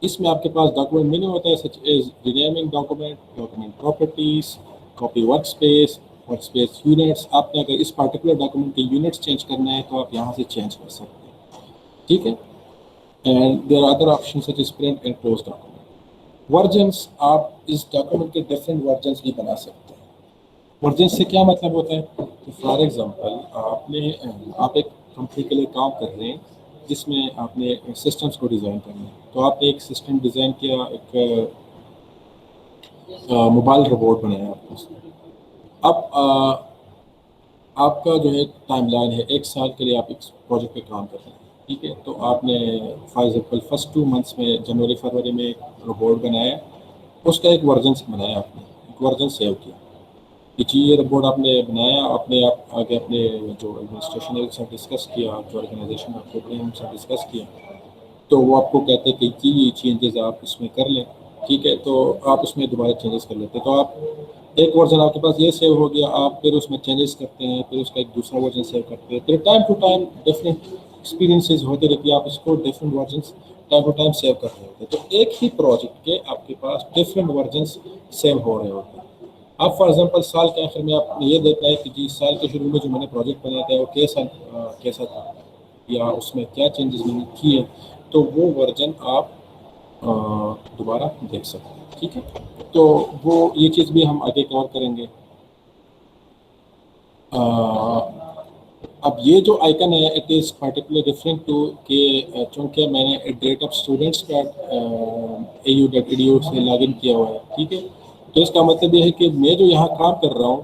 اس میں آپ کے پاس ڈاکومنٹ مینو ہوتا ہے such as renaming document, document properties, copy workspace units. آپ نے اگر اس پارٹیکولر ڈاکومنٹ کے یونٹس چینج کرنا ہے تو آپ یہاں سے چینج کر سکتے ہیں. ٹھیک ہے, and there are other option such as print and close document. Versions, آپ اس ڈاکومنٹ کے ڈفرینٹ ورژنس بھی بنا سکتے ہیں. ورژنس سے کیا مطلب ہوتا ہے کہ فار ایگزامپل آپ ایک کمپنی کے لیے کام کر رہے ہیں جس میں آپ نے سسٹمس کو ڈیزائن کرنا ہے. تو آپ نے ایک سسٹم ڈیزائن کیا, ایک موبائل روبوٹ بنایا آپ نے. اب آپ کا جو ہے ٹائم لائن ہے 1 سال کے لیے آپ ایک پروجیکٹ پہ کام کر رہے ہیں. ٹھیک ہے, تو آپ نے فار ایگزامپل فرسٹ 2 منتھس میں جنوری فروری میں ایک روبوٹ بنایا, اس کا ایک ورژن بنایا, آپ نے ایک ورژن سیو کیا کہ جی یہ روبوٹ آپ نے بنایا, اپنے آپ آگے اپنے جو ایڈمنسٹریشن ہے اس سے ڈسکس کیا, جو آرگنائزیشن آپ کو ان سے ڈسکس کیا, تو وہ آپ کو کہتے ہیں کہ جی یہ چینجز آپ اس میں کر لیں. ٹھیک ہے, تو آپ اس میں دوبارہ چینجز کر لیتے ہیں. تو آپ ایک ورژن آپ کے پاس یہ سیو ہو گیا, آپ پھر اس میں چینجز کرتے ہیں, پھر اس کا ایک دوسرا ورژن سیو کرتے ہیں. پھر time to time different experiences ہوتے رہتی ہے, آپ اس کو different versions time to time save کر رہے ہوتے ہیں. تو ایک ہی پروجیکٹ کے آپ کے پاس ڈفرینٹ ورژنس سیو ہو رہے ہوتے ہیں. اب فار ایگزامپل سال کے آخر میں آپ نے یہ دیکھنا ہے کہ جی سال کے شروع میں جو میں نے پروجیکٹ بنایا تھا وہ کیسا تھا یا اس میں کیا چینجز میں نے کیے, تو وہ ورژن آپ دوبارہ دیکھ سکتے ہیں. ٹھیک ہے, تو وہ یہ چیز بھی ہم آگے کور کریں گے. اب یہ جو آئیکن ہے it is particular different to کہ چونکہ میں نے ڈیٹ آف اسٹوڈنٹس کا AU.edu سے لاگ ان کیا ہوا ہے. ٹھیک ہے, تو اس کا مطلب یہ ہے کہ میں جو یہاں کام کر رہا ہوں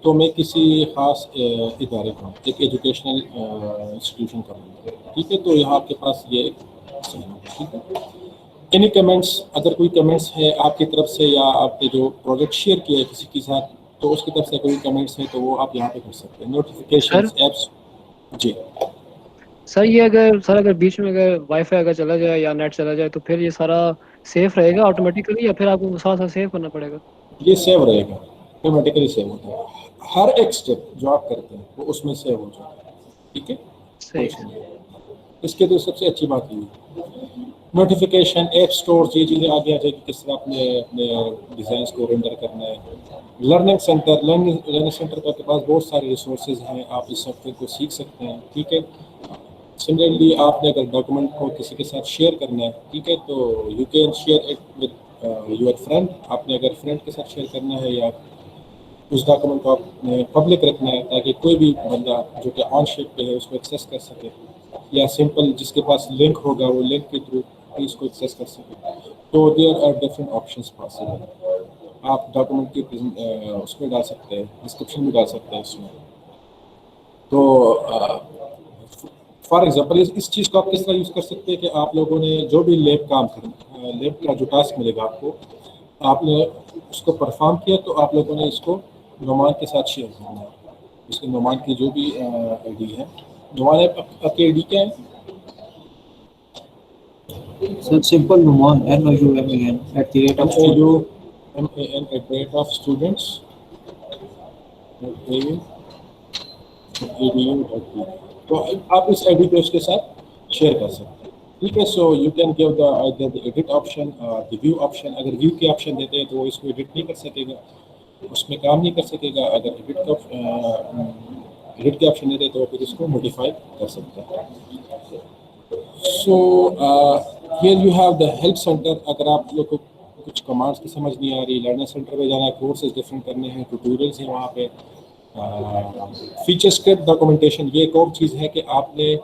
تو میں کسی خاص ادارے کا ہوں, ایک ایجوکیشنل انسٹیٹیوشن کا ہوں. ٹھیک ہے, تو یہاں آپ کے پاس یہ ٹھیک ہے. اینی کمنٹس, اگر کوئی کمنٹس ہے آپ کی طرف سے یا آپ نے جو پروجیکٹ شیئر کیا ہے کسی کے ساتھ تو اس کی طرف سے کوئی کمنٹس ہیں تو وہ آپ یہاں پہ کر سکتے ہیں. Notifications apps. جی سر یہ اگر بیچ میں اگر وائی فائی اگر چلا جائے یا نیٹ چلا جائے تو پھر یہ سارا سیف رہے گا آٹومیٹیکلی یا پھر آپ کو ساتھ ساتھ سیو کرنا پڑے گا؟ یہ سیو رہے گا, آٹومیٹیکلی سیو ہوتا ہے. ہر ایک اسٹیپ جو آپ کرتے ہیں وہ اس میں سیو ہو جاتا ہے. ٹھیک ہے, صحیح. اس کے تو سب سے اچھی بات یہ ہے نوٹیفیکیشن, ایپ اسٹور, یہ چیزیں آگے آ جائے کہ کس طرح اپنے ڈیزائنس کو رینڈر کرنا ہے. لرننگ سینٹر کا کے پاس بہت سارے ریسورسز ہیں, آپ اس سافٹ ویئر کو سیکھ سکتے ہیں. ٹھیک ہے, سملرلی آپ نے اگر ڈاکومنٹ کو کسی کے ساتھ شیئر کرنا ہے, ٹھیک ہے, تو you can share it with your friend. آپ نے اگر فرینڈ کے ساتھ شیئر کرنا ہے یا اس ڈاکومنٹ کو آپ نے پبلک رکھنا ہے تاکہ کوئی بھی بندہ جو کہ آن شیپ پہ ہے اس کو ایکسیس کر سکے, یا سمپل جس کے پاس لنک ہوگا وہ لنک کے تھرو اس کو ایکسیس کر سکے. تو there are different options possible. آپ ڈاکومنٹ کی اس میں ڈال سکتے ہیں, ڈسکرپشن بھی ڈال سکتے ہیں اس میں. تو فار ایگزامپل اس چیز کو آپ کس طرح یوز کر سکتے ہیں کہ آپ لوگوں نے جو بھی لیب کام کرنا, لیب کا جو ٹاسک ملے گا آپ کو, آپ نے اس کو پرفارم کیا تو آپ لوگوں نے اس کو نعمان کے ساتھ شیئر کرنا ہے. اس کے نعمان کی جو بھی آئی ڈی ہے. نعمان آپ کی آئی ڈی کیا ہے؟ سر سمپل نعمان NOUMAN @students. تو آپ اس آئی ڈی پہ اس کے ساتھ شیئر کر سکتے ہیں. ٹھیک ہے. So you can give the edit option the view option. اگر ویو کے آپشن دیتے ہیں تو وہ اس کو ایڈٹ نہیں کر سکے گا, اس میں کام نہیں کر سکے گا. اگر ایڈٹ کے آپشن دیتے تو پھر اس کو موڈیفائی کر سکتا ہے. So here you have the help centre. اگر آپ لوگ کو کچھ کمانڈس کی سمجھ نہیں آ رہی, لرنر سینٹر پہ جانا ہے, کورسز ڈفرینٹ کرنے ہیں, ٹیوٹوریلس ہیں وہاں پہ. فیچر اسکرپٹ ڈاکومنٹیشن, یہ ایک اور چیز ہے کہ آپ نے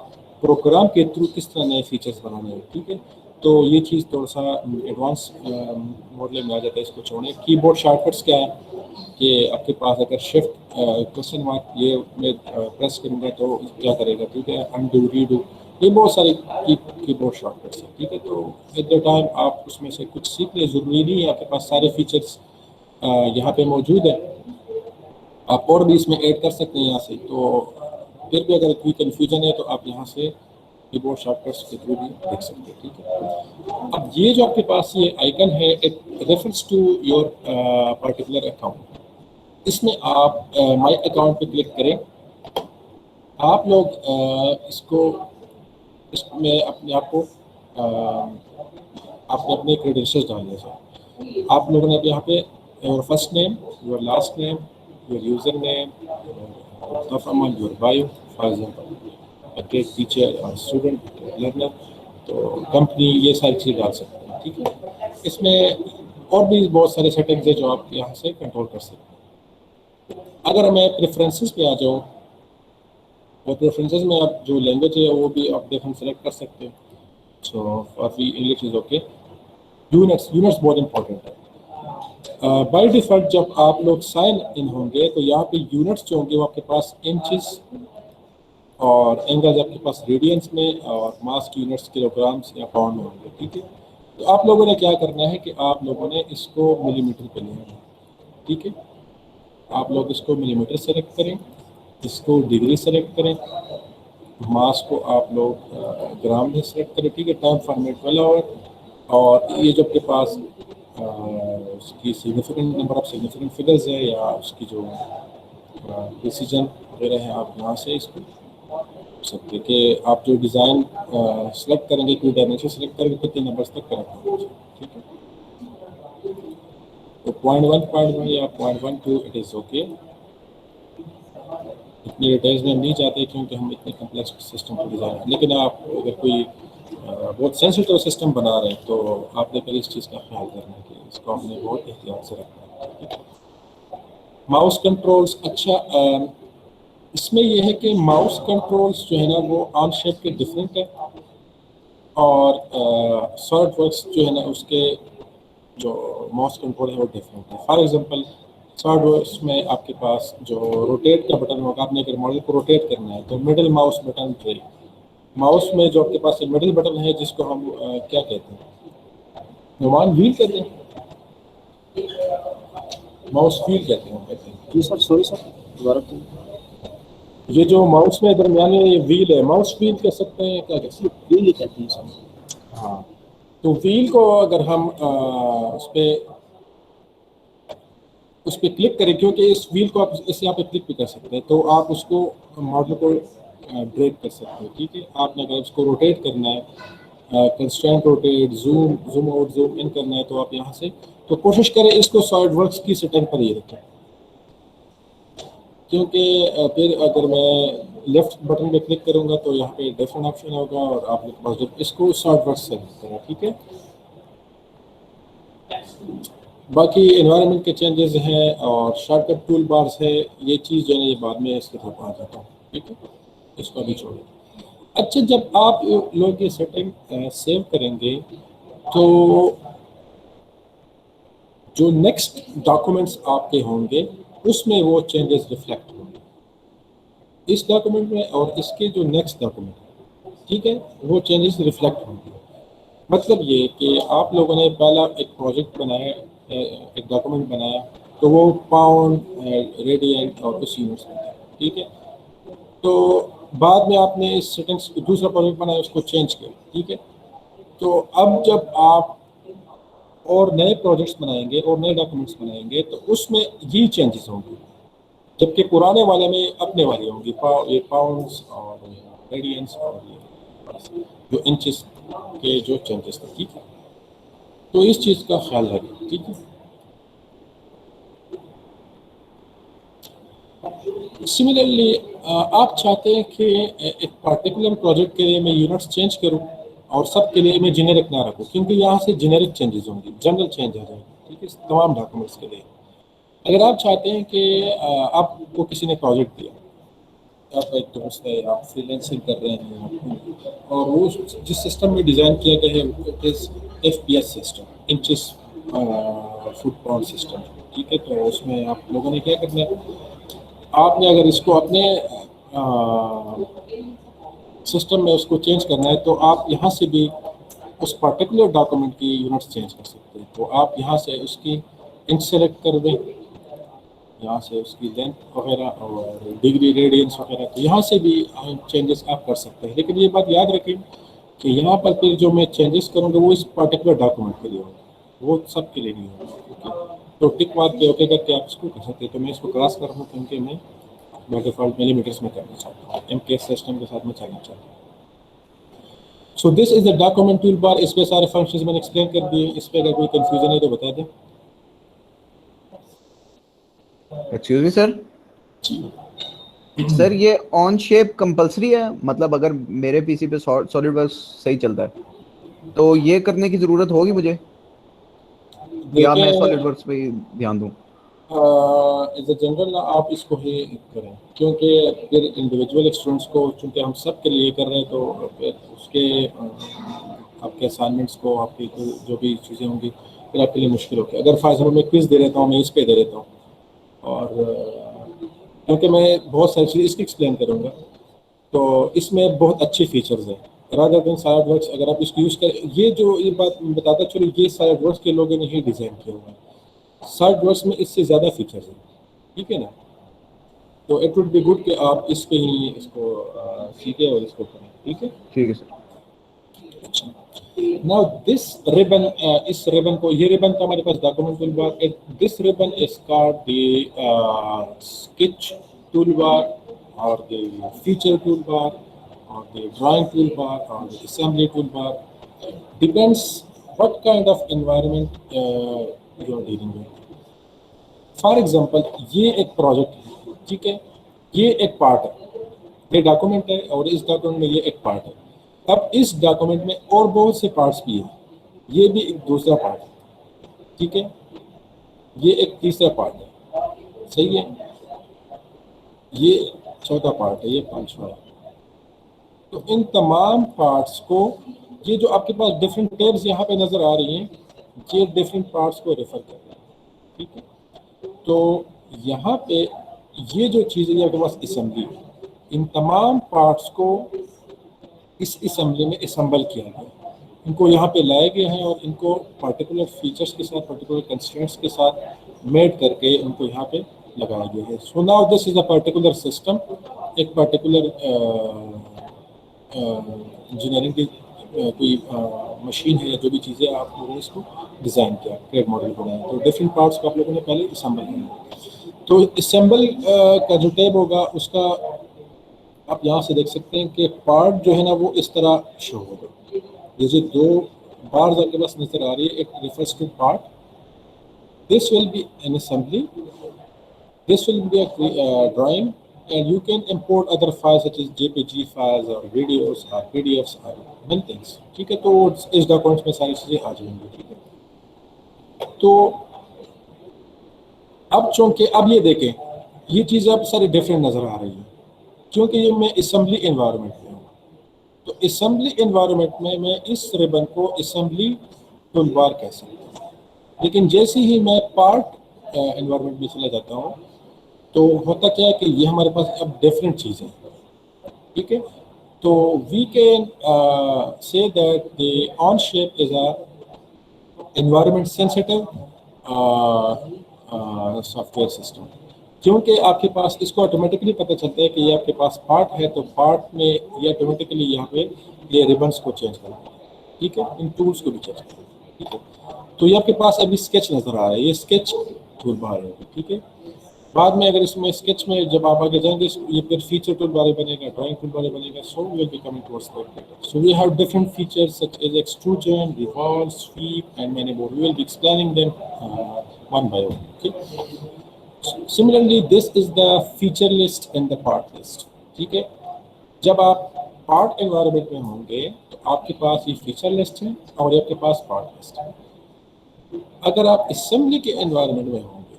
پروگرام کے تھرو کس طرح نئے فیچرز بنانے ہیں. ٹھیک ہے. تو یہ چیز تھوڑا سا ایڈوانس ماڈل میں آ جاتا ہے, اس کو چھوڑیں. کی بورڈ شارٹ کٹس کیا ہے کہ آپ کے پاس اگر شفٹ کوشچن مارک یہ میں پریس کروں گا تو کیا کرے گا. ٹھیک ہے. انڈو, ریڈو, یہ بہت سارے کی بورڈ شارٹ کٹس ہیں. ٹھیک ہے. تو ایٹ دا ٹائم آپ اس میں سے کچھ سیکھ لیں, ضروری نہیں ہے آپ کے پاس سارے فیچرس یہاں پہ موجود ہیں, آپ اور بھی اس میں ایڈ کر سکتے ہیں یہاں سے. تو پھر بھی اگر کوئی کنفیوژن ہے تو آپ یہاں سے کی بورڈ شارٹ کٹس کے تھرو بھی دیکھ سکتے ہیں. ٹھیک ہے. اب یہ جو آپ کے پاس یہ آئیکن ہے, it reference to your particular account. اس میں آپ مائی اکاؤنٹ پہ کلک کریں. آپ لوگ اس میں اپنے آپ کو آپ نے اپنے کریڈینشیلس ڈالنے ہیں. آپ لوگوں نے یہاں پہ your first name, your last name, your user name, your bio, for example teacher اور اسٹوڈنٹ, لرنر, تو کمپنی, یہ ساری چیزیں ڈال سکتے ہیں. ٹھیک ہے. اس میں اور بھی بہت سارے سیٹنگز ہیں جو آپ یہاں سے کنٹرول کر سکتے ہیں. اگر میں پریفرنسز پہ آ جاؤں, اور پریفرنسز میں آپ جو لینگویج ہے وہ بھی آپ دیکھیں سلیکٹ کر سکتے ہیں. سو کافی انگلش از اوکے. یونٹس بہت امپورٹنٹ ہے. بائی ڈیفالٹ جب آپ لوگ سائن ان ہوں گے تو یہاں پہ یونٹس جو ہوں گے وہ آپ کے پاس انچز اور اینگلز آپ کے پاس ریڈینس میں, اور ماس کی یونٹس کلو گرامس یا پاؤنڈ میں ہوں گے. ٹھیک ہے. تو آپ لوگوں نے کیا کرنا ہے کہ آپ لوگوں نے اس کو ملی میٹر پہ لینا ہے. ٹھیک ہے. آپ لوگ اس کو ملی میٹر سلیکٹ کریں, اس کو ڈگری سلیکٹ کریں, ماس کو آپ لوگ گرام میں سلیکٹ کریں. ٹھیک ہے. ٹائم فارمیٹ 12 آور, اور یہ جو آپ کے پاس اس کی significant number of significant figures ہے یا اس کی جو پریسیجن وغیرہ ہے, آپ یہاں سے اس کو سکتے کہ آپ جو ڈیزائن سلیکٹ کریں گے, کوئی ڈائمینشن سلیکٹ کریں گے, کتنے نمبرس تک کریں گے. ٹھیک ہے. تو 0.1 یا 0.12 اٹ از اوکے. اتنی ڈیٹیلز میں ہم نہیں جاتے کیونکہ ہم اتنے کمپلیکس سسٹم کو ڈیزائن ہیں. لیکن آپ اگر کوئی بہت سینسیٹیو سسٹم بنا رہے ہیں تو آپ نے پہلے اس چیز کا خیال کرنا ہے کہ اس کو آپ نے بہت احتیاط سے رکھنا ہے. ماؤس کنٹرولز, اچھا اس میں یہ ہے کہ ماؤس کنٹرولز جو ہے نا وہ آن شیپ کے ڈفرینٹ ہے, اور سالڈ ورکس جو ہے نا اس کے جو ماؤس کنٹرول ہے وہ ڈفرینٹ ہے. فار ایگزامپل سالڈ ورکس میں آپ کے پاس جو روٹیٹ کا بٹن ہوگا, آپ نے اگر ماڈل کو روٹیٹ کرنا ہے تو مڈل ماؤس بٹن پہ, ماؤس میں جو آپ کے پاس مڈل بٹن ہے جس کو ہم کیا کہتے ہیں, نعمان ویل کہتے ہیں, ماؤس ویل کہتے ہیں. جی سر, سوری سر, دوبارہ یہ جو ماؤس میں درمیانے یہ ویل ہے, ماؤس ویل کہہ سکتے ہیں, کیا کہہ سکتے ہیں, ویل ہی کہتے ہیں سر. ہاں. تو ویل کو اگر ہم اس پہ کلک کریں, کیونکہ اس ویل کو آپ اس سے آپ پہ کلک بھی کر سکتے ہیں, تو آپ اس کو ماڈل کو ڈریگ کر سکتے ہیں. ٹھیک ہے. آپ نے اگر اس کو روٹیٹ کرنا ہے, constraint rotate, zoom out, zoom in کرنا ہے, تو آپ یہاں سے تو کوشش کریں اس کو سالڈ ورکس کی سیٹنگ پر ہی رکھیں, کیونکہ پھر اگر میں لیفٹ بٹن پہ کلک کروں گا تو یہاں پہ ڈفرینٹ آپشن ہوگا, اور آپ کے پاس اس کو سالڈ ورکس سے کریں. ٹھیک ہے. باقی انوائرمنٹ کے چینجز ہیں اور شارٹ کٹ ٹول بارز ہے, یہ چیز جو ہے یہ بعد میں اس کے ساتھ آ جاتا ہوں. ٹھیک ہے. اس کو بھی چھوڑیں. اچھا, جب آپ لوگ یہ سیٹنگ سیو کریں گے تو جو نیکسٹ ڈاکومنٹس آپ کے ہوں گے اس میں وہ چینجز ریفلیکٹ ہوں گے, اس ڈاکومنٹ میں اور اس کے جو نیکسٹ ڈاکومنٹ ہے. ٹھیک ہے. وہ چینجز ریفلیکٹ ہوں گے. مطلب یہ کہ آپ لوگوں نے پہلا ایک پروجیکٹ بنایا ایک ڈاکومنٹ بنایا تو وہ پاؤنڈ ریڈین اور اس یونٹس میں تھا. ٹھیک ہے, تو بعد میں آپ نے اس سیٹنگس دوسرا پروجیکٹ بنایا, اس کو چینج کیا. ٹھیک ہے, تو اب جب آپ اور نئے پروجیکٹس بنائیں گے اور نئے ڈاکومنٹس بنائیں گے تو اس میں یہ چینجز ہوں گے, جبکہ پرانے والے میں اپنے والی ہوں گی, یہ پاؤنڈس اور ریڈینس اور یہ جو انچز کے جو چینجز تھے. ٹھیک ہے, تو اس چیز کا خیال رکھیں. ٹھیک ہے, سملرلی آپ چاہتے ہیں کہ ایک پارٹیکولر پروجیکٹ کے لیے میں یونٹس چینج کروں اور سب کے لیے میں جنیرک نہ رکھوں, کیونکہ یہاں سے جنیرک چینجز ہوں گی, جنرل چینج آ جائے گی. ٹھیک ہے, تمام ڈاکومنٹس کے لیے. اگر آپ چاہتے ہیں کہ آپ کو کسی نے پروجیکٹ دیا, آپ ایک دوست ہے, آپ فری لینسنگ کر رہے ہیں, اور وہ جس سسٹم میں ڈیزائن کیا گیا ہے FPS system, inches foot pound system. ٹھیک ہے, تو اس میں آپ لوگوں نے کیا کرنا ہے, آپ نے اگر اس کو اپنے سسٹم میں اس کو چینج کرنا ہے تو آپ یہاں سے بھی اس پارٹیکولر ڈاکومنٹ کی یونٹس چینج کر سکتے ہیں. تو آپ یہاں سے اس کی انچ سلیکٹ کر دیں, یہاں سے اس کی لینتھ وغیرہ اور ڈگری ریڈینس وغیرہ, تو یہاں سے بھی چینجز آپ کر سکتے ہیں. لیکن یہ بات یاد رکھیں کہ یہاں پر پھر جو میں چینجز کروں گا وہ اس پارٹیکولر ڈاکومنٹ کے لیے ہوگا, وہ سب کے لیے نہیں ہوگا. تو ٹک مارک کے اوکے کر کے آپ اس کو کر سکتے ہیں. تو میں اس کو کراس کر رہا ہوں کیونکہ میں بائی ڈیفالٹ ملی میٹرس میں کرنا چاہتا ہوں, MKS سسٹم کے ساتھ میں چلنا چاہتا ہوں. سو this is the document tool بار. اس پہ سارے فنکشنز میں نے ایکسپلین کر دیے. اس پہ اگر کوئی کنفیوژن ہے تو بتا دیں. ایکسکیوز می سر, سر یہ آن شیپ کمپلسری ہے, مطلب اگر میرے پی سی پہ سالڈ ورکس صحیح چلتا ہے تو یہ کرنے کی ضرورت ہوگی مجھے, یا میں سالڈ ورکس پہ دھیان دوں؟ ایز اے جنرل آپ اس کو ہی کریں, کیونکہ پھر انڈیویجول اسٹوڈنٹس کو چونکہ ہم سب کے لیے کر رہے ہیں تو پھر اس کے آپ کے اسائنمنٹس کو آپ کی جو بھی چیزیں ہوں گی پھر آپ کے لیے مشکل ہوگی. اگر فار ایگزامپل میں کوئز دے دیتا ہوں, میں اس پہ دے دیتا ہوں, اور کیونکہ میں بہت ساری چیزیں اس کی ایکسپلین کروں گا, تو اس میں بہت اچھے فیچرز ہیں رادر دین سالڈ ورکس. اگر آپ اس کو یوز کریں, یہ بات بتاتا چلو, یہ سالڈ ورکس کے لوگوں نے ہی ڈیزائن کیا ہوا ہے. سالڈ ورکس میں اس سے زیادہ فیچرز ہیں. ٹھیک ہے نا, تو اٹ وڈ بی گڈ کہ آپ اس پہ ہی اس کو سیکھیں اور اس کو کریں. ٹھیک ہے, ٹھیک ہے سر. Now this ribbon, us ribbon کو, یہ ribbon تو ہمارے پاس document toolbar. This ribbon is called the sketch toolbar or the feature toolbar or the drawing toolbar or the assembly toolbar. Depends what kind of environment you are dealing with. For example, یہ ایک project ہے. ٹھیک ہے, یہ ایک part ہے, یہ document ہے, اور اس ڈاکومنٹ میں یہ ایک پارٹ ہے. اب اس ڈاکومنٹ میں اور بہت سے پارٹس بھی ہیں, یہ بھی ایک دوسرا پارٹ ہے. ٹھیک ہے, یہ ایک تیسرا پارٹ ہے. صحیح ہے, یہ چوتھا پارٹ ہے, یہ پانچواں ہے. تو ان تمام پارٹس کو, یہ جو آپ کے پاس ڈفرینٹ ٹیبز یہاں پہ نظر آ رہی ہیں, یہ ڈفرینٹ پارٹس کو ریفر کر رہے ہیں. ٹھیک ہے, تو یہاں پہ یہ جو چیزیں یہ آپ کے پاس اسمبلی, ان تمام پارٹس کو اس اسمبلی میں اسمبل کیا گیا, ان کو یہاں پہ لائے گئے ہیں اور ان کو پارٹیکولر فیچرز کے ساتھ, پارٹیکولر کنسٹرینٹس کے ساتھ میڈ کر کے ان کو یہاں پہ لگایا گیا ہے. So now this is a particular system, ایک پارٹیکولر انجینئرنگ کی کوئی مشین ہے یا جو بھی چیزیں آپ لوگوں نے اس کو ڈیزائن کیا, کریڈ ماڈل بنایا, تو ڈفرینٹ پارٹس کو آپ لوگوں نے پہلے اسمبل کیا. تو اسمبل کا جو ٹیب ہوگا اس کا آپ یہاں سے دیکھ سکتے ہیں کہ پارٹ جو ہے نا وہ اس طرح شو ہوگا. جیسے دو بارز آپ کے پاس نظر آ رہی ہے, ایک refers to part, this will be an assembly, this will be a drawing, and you can import other files such as JPG files or videos or PDFs or many things. ٹھیک ہے, تو اس documents میں ساری چیزیں آ جائیں گی. ٹھیک ہے, تو اب چونکہ اب یہ دیکھیں, یہ چیزیں اب ساری ڈفرینٹ نظر آ رہی ہیں کیونکہ یہ میں اسمبلی انوائرمنٹ میں ہوں. تو اسمبلی انوائرمنٹ میں میں اس ریبن کو اسمبلی ٹول بار کہہ سکتا ہوں. لیکن جیسے ہی میں پارٹ انوائرمنٹ میں چلا جاتا ہوں تو ہوتا کیا ہے کہ یہ ہمارے پاس اب ڈفرینٹ چیزیں ہیں. ٹھیک ہے, تو we can say that the on shape is a environment sensitive software system. کیونکہ آپ کے پاس اس کو آٹومیٹکلی پتہ چلتا ہے کہ یہ آپ کے پاس پارٹ ہے تو پارٹ میں یہ آٹومیٹکلی یہاں پہ یہ ریبنس کو چینج کر دیں. ٹھیک ہے, ان ٹولس کو بھی چینج کر دیں. ٹھیک ہے, تو یہ آپ کے پاس ابھی اسکیچ نظر آ رہا ہے, یہ اسکیچ ٹول بار ہے. ٹھیک ہے, بعد میں اگر اس میں اسکیچ میں جب آپ آگے جائیں گے یہ پھر فیچر ٹول بارے بنے گا, ڈرائنگ ٹول بارے بنے گا. So we will be coming towards that. So we have different features such as extrusion, revolve, sweep and many more. We will be explaining them one by one. Okay, similarly this is the feature list and the part list. ٹھیک ہے, جب آپ part environment میں ہوں گے تو آپ کے پاس یہ فیچر لسٹ ہے اور آپ کے پاس پارٹ لسٹ ہے. اگر آپ اسمبلی کے انوائرمنٹ میں ہوں گے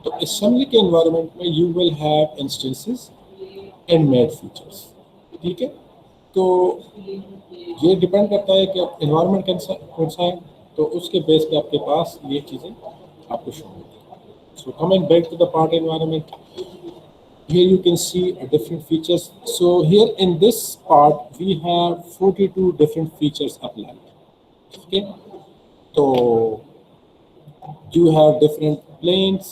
تو اسمبلی کے انوائرمنٹ میں you will have instances and made features. ٹھیک ہے, تو یہ ڈپینڈ کرتا ہے کہ انوائرمنٹ کون سا ہے, تو اس کے بیس پہ آپ کے پاس یہ چیزیں آپ کو شو ہوتی ہیں. So coming back to the part environment, here you can see different features. So here in this part we have 42 different features applied. Okay, so you have different planes.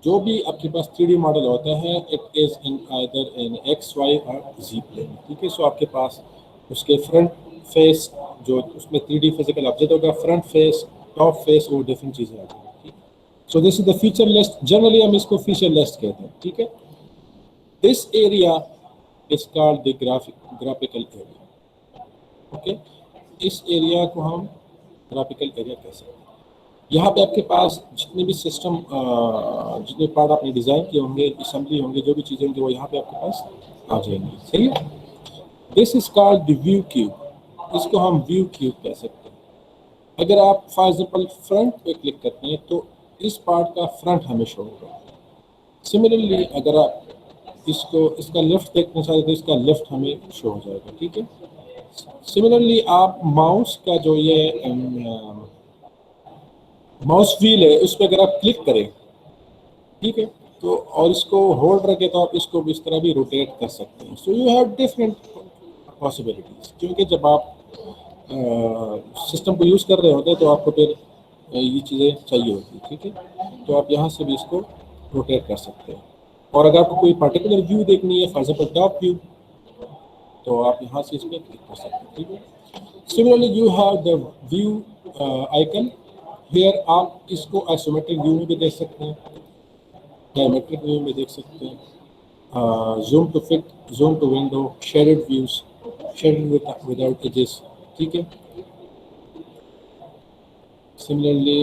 جو بھی آپ کے پاس 3D ماڈل ہوتا ہے it is in either in X, Y or Z plane. ٹھیک ہے, سو آپ کے پاس اس کے فرنٹ فیس جو اس میں 3D فزیکل آبجیکٹ ہوگا, فرنٹ فیس, ٹاپ فیس, وہ ڈفرینٹ چیزیں آتی ہیں. So this is the feature list. Generally ہم اس کو feature list کہتے ہیں. ٹھیک ہے, this area is called the graphical area. Okay, اس ایریا کو ہم graphical area کہہ سکتے ہیں. یہاں پہ آپ کے پاس جتنے بھی سسٹم جتنے پارٹ آپ نے ڈیزائن کیے ہوں گے, اسمبلی ہوں گے, جو بھی چیزیں ہوں گی وہ یہاں پہ آپ کے پاس آ جائیں گی. صحیح ہے, this is called the view cube. اس کو ہم view cube کہہ سکتے ہیں. اگر آپ فار ایگزامپل فرنٹ پہ کلک کرتے ہیں تو اس پارٹ کا فرنٹ ہمیں شو ہوگا. سملرلی اگر آپ اس کا لیفٹ دیکھنا چاہتے ہیں تو اس کا لیفٹ ہمیں شو ہو جائے گا. ٹھیک ہے, سملرلی آپ ماؤس کا جو یہ ماؤس ویل ہے اس پہ اگر آپ کلک کریں, ٹھیک ہے, تو اور اس کو ہولڈ رکھے تو آپ اس کو اس طرح بھی روٹیٹ کر سکتے ہیں. So you have different possibilities. کیونکہ جب آپ سسٹم کو یوز کر رہے ہوتے ہیں تو آپ کو پھر یہ چیزیں چاہیے ہوتی ہیں. ٹھیک ہے, تو آپ یہاں سے بھی اس کو روٹیٹ کر سکتے ہیں. اور اگر آپ کو کوئی پرٹیکولر ویو دیکھنی ہے, فار ایگزامپل ٹاپ ویو, تو آپ یہاں سے اس پہ کلک کر سکتے ہیں. ٹھیک ہے, similarly you have the view icon. Here آپ اس کو آئسومیٹرک ویو میں بھی دیکھ سکتے ہیں, ڈائمیٹرک ویو میں دیکھ سکتے ہیں, zoom to fit, zoom to window, shaded views, shaded without edges. ٹھیک ہے, سملرلی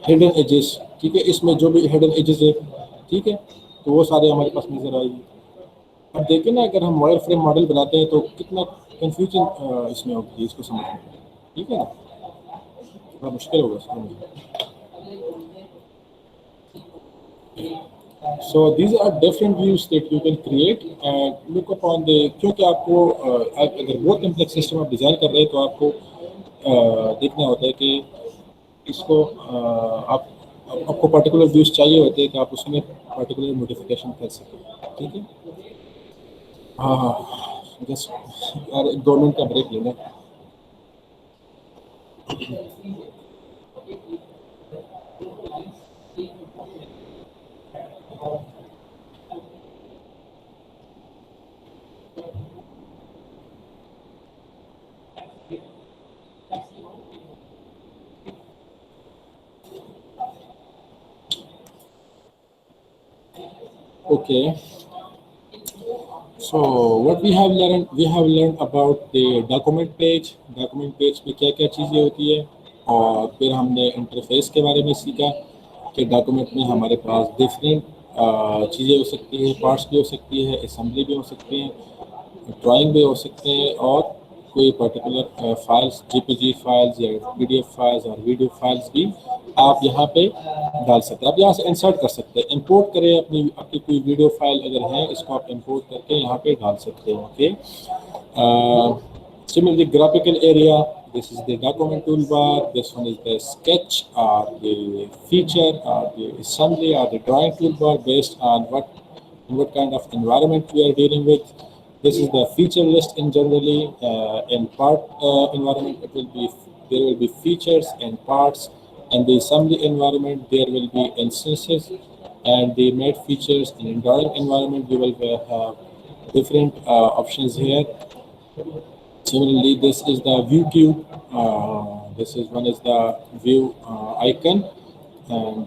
ہڈن ایجز. ٹھیک ہے, اس میں جو بھی ہڈن ایجز ہے, ٹھیک ہے, تو وہ سارے ہمارے پاس نظر آئے گی. اب دیکھیں نا, اگر ہم وائر فریم ماڈل بناتے ہیں تو کتنا کنفیوژن اس میں ہوتی ہے اس کو سمجھنے میں. ٹھیک ہے نا, بڑا مشکل ہوگا سمجھنا. So these are different views that you can create and look upon the. کیونکہ آپ کو اگر بہت کمپلیکس سسٹم آپ ڈیزائن کر رہے ہیں تو آپ کو دیکھنا ہوتا ہے کہ اس کو آپ کو پرٹیکولر ویوز چاہیے ہوتے ہیں کہ آپ اس میں پرٹیکولر موڈیفیکیشن کر سکیں. ٹھیک ہے, ہاں جسٹ یار 2 منٹ کا بریک لینا. Okay, so what we have learned about the document page. Document page پہ کیا کیا چیزیں ہوتی ہے, اور پھر ہم نے انٹرفیس کے بارے میں سیکھا کہ ڈاکومنٹ میں ہمارے پاس ڈفرینٹ چیزیں ہو سکتی ہیں, پارٹس بھی ہو سکتی ہے, اسمبلی بھی ہو سکتی ہیں, ڈرائنگ بھی ہو سکتے ہیں, اور کوئی پرٹیکولر فائلس, جی پی جی فائلز یا پی ڈی ایف فائلز اور ویڈیو فائلز بھی آپ یہاں پہ ڈال سکتے ہیں. آپ یہاں سے انسرٹ کر سکتے ہیں, امپورٹ کریں آپ کی کوئی ویڈیو فائل اگر ہے, اس کو آپ امپورٹ کر کے یہاں پہ ڈال سکتے ہیں. Okay, similarly graphical area, this is the document toolbar, this one is the sketch or the feature or the assembly or the drawing toolbar based on what kind of environment we are dealing with. This is the feature list in generally in part environment. There will be features and parts. And the assembly environment, there will be instances, and the made features. In drawing environment, you will have different options here. Similarly, this is the view cube. This is one is the view icon. And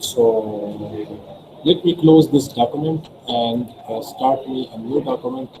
So let me close this document and start me a new document.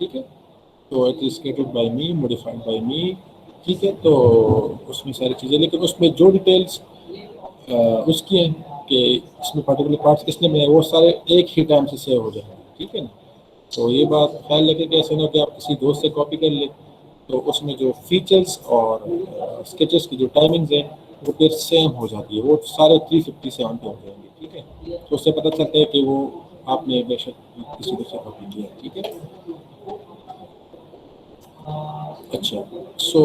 ٹھیک ہے. تو it is created by me, modified by me, ٹھیک ہے. تو اس میں ساری چیزیں, لیکن اس میں جو ڈیٹیلس اس کی ہیں کہ اس میں پرٹیکولر پارٹس کس نے بنائے وہ سارے ایک ہی ٹائم سے سیو ہو جائیں گے, ٹھیک ہے نا. تو یہ بات خیال رکھیں کہ ایسے نہ کہ آپ کسی دوست سے کاپی کر لیں تو اس میں جو فیچرز اور اسکیچز کی جو ٹائمنگز ہیں وہ پھر سیم ہو جاتی ہے, وہ سارے 357 پہ ہو جائیں گے, ٹھیک ہے. تو اس سے پتہ چلتا ہے کہ وہ آپ نے بے شک کسی دوسرے کاپی کیا, ٹھیک ہے. اچھا, سو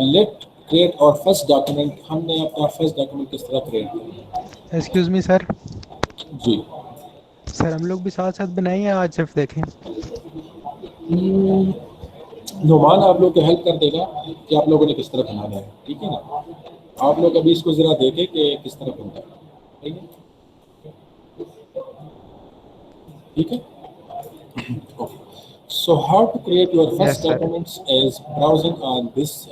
لیٹ کریٹ اور فرسٹ ڈاکیومنٹ, ہم نے اپنا فرسٹ ڈاکیومنٹ کس طرح کریٹ کیا؟ ایکسکیوز می سر, جی سر ہم لوگ بھی ساتھ ساتھ بنائیں یا آج صرف دیکھیں؟ نعمان آپ لوگ کو ہیلپ کر دے گا کہ آپ لوگوں نے کس طرح بنانا ہے, ٹھیک ہے نا. آپ لوگ ابھی اس کو ذرا دیکھیں کہ کس طرح بنتا ہے, ٹھیک ہے. ٹھیک ہے. So how to create your first Yes, sir. documents is browsing on this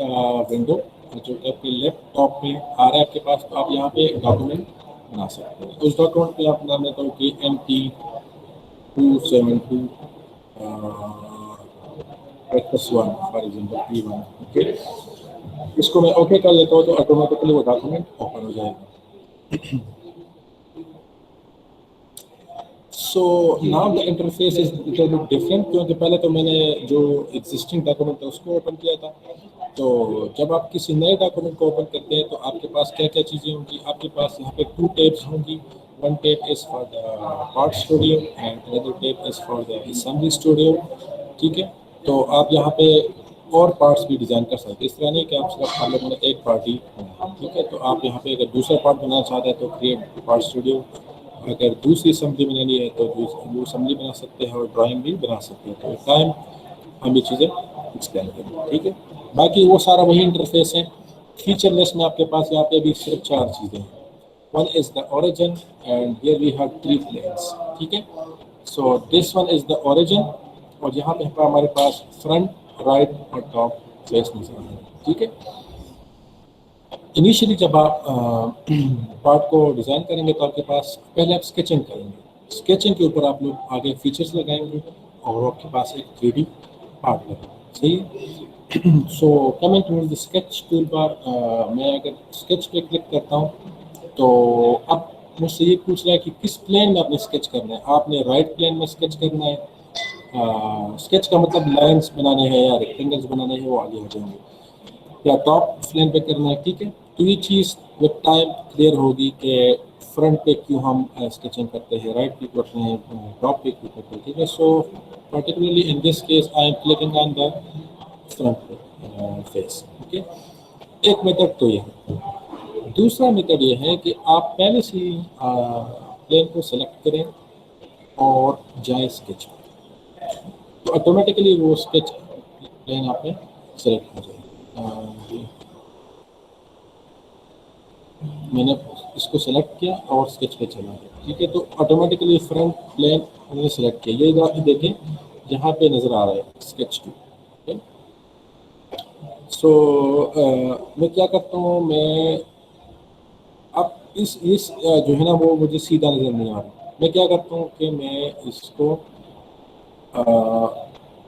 window. جو کہ آپ کے لیپ ٹاپ میں آ رہا ہے آپ کے پاس, تو آپ یہاں پہ ڈاکومنٹ بنا سکتے ہیں. اس ڈاکومنٹ پہ آپ نام لیتا ہوں کہ MT272 X1 for example P1, okay. اس کو میں اوکے کر لیتا ہوں تو آٹومیٹکلی وہ ڈاکومنٹ اوپن ہو جائے گا. So now the interface is little bit different, کیونکہ پہلے تو میں نے جو ایگزسٹنگ ڈاکومنٹ تھا اس کو اوپن کیا تھا. تو جب آپ کسی نئے ڈاکومنٹ کو اوپن کرتے ہیں تو آپ کے پاس کیا کیا چیزیں ہوں گی. آپ کے پاس یہاں پہ 2 ٹیبس ہوں گی. One tab is for the part studio and another tab is for the assembly studio, ٹھیک ہے. تو آپ یہاں پہ اور پارٹس بھی ڈیزائن کر سکتے ہیں, اس طرح نہیں کہ آپ صرف آپ لوگوں نے ایک پارٹ ہی بنایا, ٹھیک ہے. تو آپ یہاں پہ اگر دوسرا پارٹ بنانا چاہتے ہیں تو کریٹ پارٹ اسٹوڈیو, اگر دوسری اسمبلی بنانی ہے تو دوسری اسمبلی بنا سکتے ہیں اور ڈرائنگ بھی بنا سکتے ہیں. تو ٹائم ہم یہ چیزیں ایکسپلین کریں, ٹھیک ہے. باقی وہ سارا وہی انٹرفیس ہے. فیچر لسٹ میں آپ کے پاس یہاں پہ بھی صرف 4 چیزیں ہیں. One is the origin and here we have 3 planes, ٹھیک ہے. So this one is the origin, اور یہاں پہ ہمارے پاس فرنٹ, رائٹ اور ٹاپ فیس نظر آ رہا ہے, ٹھیک ہے. انیشیلی جب آپ پارٹ کو ڈیزائن کریں گے تو آپ کے پاس پہلے آپ اسکیچنگ کریں گے. اسکیچنگ کے اوپر آپ لوگ آگے فیچرز لگائیں گے اور آپ کے پاس ایک 3D پارٹ لگے گا, صحیح. So coming to the sketch toolbar, میں اگر اسکیچ پہ کلک کرتا ہوں تو اب مجھ سے یہ پوچھ رہا ہے کہ کس پلین میں آپ نے اسکیچ کرنا ہے. آپ نے رائٹ پلین میں اسکیچ کرنا ہے, اسکیچ کا مطلب لائنس بنانے ہیں یا ریکٹینگلس بنانے ہیں, وہ آگے ہو جائیں گے, یا ٹاپ پلین پہ کرنا ہے, ٹھیک ہے. تو یہ چیز وتھ ٹائم کلیئر ہوگی کہ فرنٹ پہ کیوں ہم اسکیچنگ کرتے ہیں, رائٹ پہ کرتے ہیں, ٹاپ پہ کیوں کرتے ہیں, ٹھیک ہے. So particularly in this case I am clicking on the front face, okay. ایک میتھڈ تو یہ ہے. دوسرا میتھڈ یہ ہے کہ آپ پہلے سے پلین کو سلیکٹ کریں اور جائیں اسکیچ پہ, تو آٹومیٹکلی وہ اسکیچ پلین آپ نے سلیکٹ ہو جائے گا. میں نے اس کو سلیکٹ کیا اور اسکیچ پہ چلا گیا, ٹھیک ہے. تو آٹومیٹکلی فرنٹ پلین میں نے سلیکٹ کیا, یہ دیکھیں یہاں پہ نظر آ رہا ہے اسکیچ 2. سو میں کیا کرتا ہوں, میں اب اس جو ہے نا وہ مجھے سیدھا نظر نہیں آ رہا. میں کیا کرتا ہوں کہ میں اس کو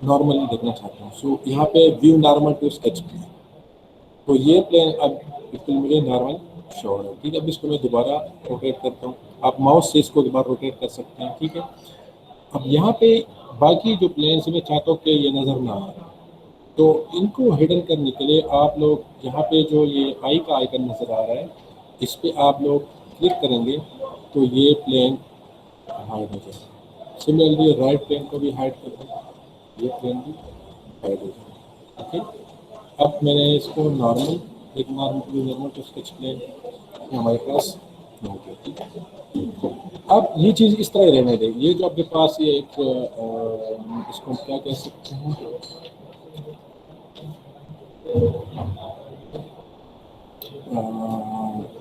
نارملی دیکھنا چاہتا ہوں. سو یہاں پہ view normal to sketch plane, تو یہ پلین اب بالکل مجھے نارمل شو ہو رہا ہے, ٹھیک ہے. اب اس کو میں دوبارہ روٹیٹ کرتا ہوں, آپ ماؤس سے اس کو دوبارہ روٹیٹ کر سکتے ہیں, ٹھیک ہے. اب یہاں پہ باقی جو پلینس میں چاہتا ہوں کہ یہ نظر نہ آئے, تو ان کو ہڈن کرنے کے لیے آپ لوگ یہاں پہ جو یہ آئی کا آئیکن نظر آ رہا ہے اس پہ آپ لوگ کلک کریں گے تو یہ پلین ہائڈ ہو جائے گا. سملرلی رائٹ پلین کو بھی ہائڈ کر دیں, یہ پلین بھی ہائڈ ہو جائے گا, اوکے. اب میں نے اس کو نارمل ایک نارمل ٹو اسکیچ پلین ہمارے پاس ہو گیا, ٹھیک ہے. اب یہ چیز اس طرح رہنے دیں. یہ جو آپ کے پاس یہ ایک اس کو کیا کہہ سکتے ہیں,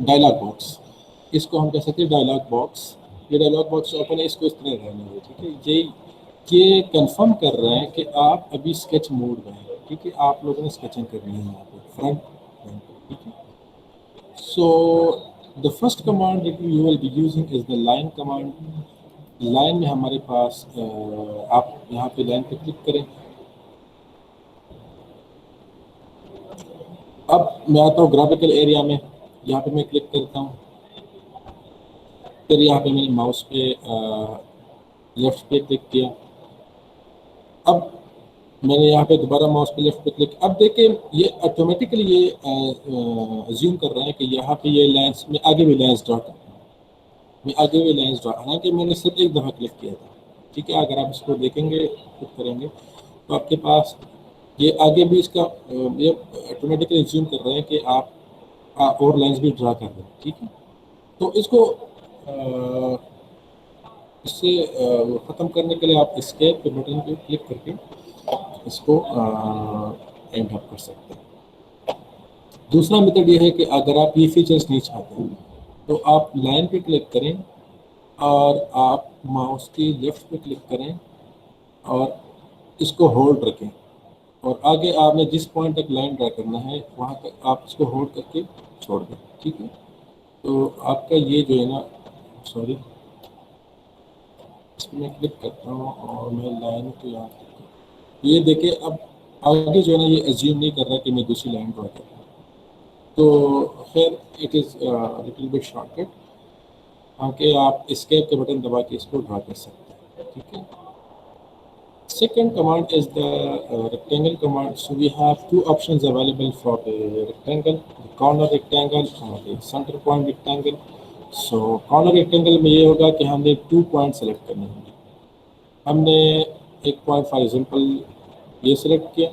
ڈائلاگ باکس, اس کو ہم کہہ سکتے ہیں ڈائلاگ باکس. یہ ڈائلاگ باکس اوپن ہے, اس کو اس طرح رہنے دیں, ٹھیک ہے. یہ کنفرم کر رہے ہیں کہ آپ ابھی اسکیچ موڈ میں ہیں, ٹھیک ہے. آپ لوگوں نے اسکیچنگ کرنی ہے یہاں پہ فرنٹ, ٹھیک ہے. سو the first command that you will be using is the line command. Line میں ہمارے پاس آپ یہاں پہ لائن پہ کلک کریں. اب میں آتا ہوں گرافیکل ایریا میں, یہاں پہ میں کلک کرتا ہوں. پھر یہاں پہ میں نے ماؤس پہ لیفٹ پہ کلک کیا. اب میں نے یہاں پہ دوبارہ ماؤس پہ لیفٹ پہ کلک. اب دیکھیں یہ آٹومیٹیکلی یہ زوم کر رہے ہیں کہ یہاں پہ یہ لائنس میں آگے بھی لائنس ڈرا کروں, میں آگے بھی لائنس ڈرا, حالانکہ میں نے صرف ایک دفعہ کلک کیا تھا. ٹھیک ہے, اگر آپ اس کو دیکھیں گے کلک کریں گے تو آپ کے پاس یہ آگے بھی اس کا یہ آٹومیٹکلی زوم کر رہے ہیں کہ آپ اور لائنس بھی ڈرا کر رہے ہیں. ٹھیک ہے, تو اس کو اس سے ختم کرنے کے لیے آپ اسکیپ کے بٹن پہ کلک کر کے اس کو اینڈ اپ کر سکتے ہیں. دوسرا میتھڈ یہ ہے کہ اگر آپ یہ فیچرز نہیں چاہتے ہیں تو آپ لائن پہ کلک کریں اور آپ ماؤس کی لیفٹ پہ کلک کریں اور اس کو ہولڈ رکھیں, اور آگے آپ نے جس پوائنٹ تک لائن ڈرا کرنا ہے وہاں تک آپ اس کو ہولڈ کر کے چھوڑ دیں. ٹھیک ہے, تو آپ کا یہ جو ہے نا, سوری اس میں کلک کرتا ہوں اور میں لائن کو یہاں کلک کرتا ہوں. یہ دیکھیں اب آگے جو ہے نا یہ ایزیوم نہیں کر رہا کہ میں دوسری لائن ڈرا کر رہا ہوں. تو خیر it is little bit shortcut, تاکہ آپ اسکیپ کے بٹن دبا کے اس کو ڈرا کر سکتے ہیں. ٹھیک ہے. Second command is the rectangle command. So we have two options available for the rectangle, the corner rectangle or the center point rectangle. So corner rectangle میں یہ ہوگا کہ ہم نے 2 پوائنٹ سلیکٹ کرنے ہوں گے. ہم نے ایک پوائنٹ فار ایگزامپل یہ سلیکٹ کیا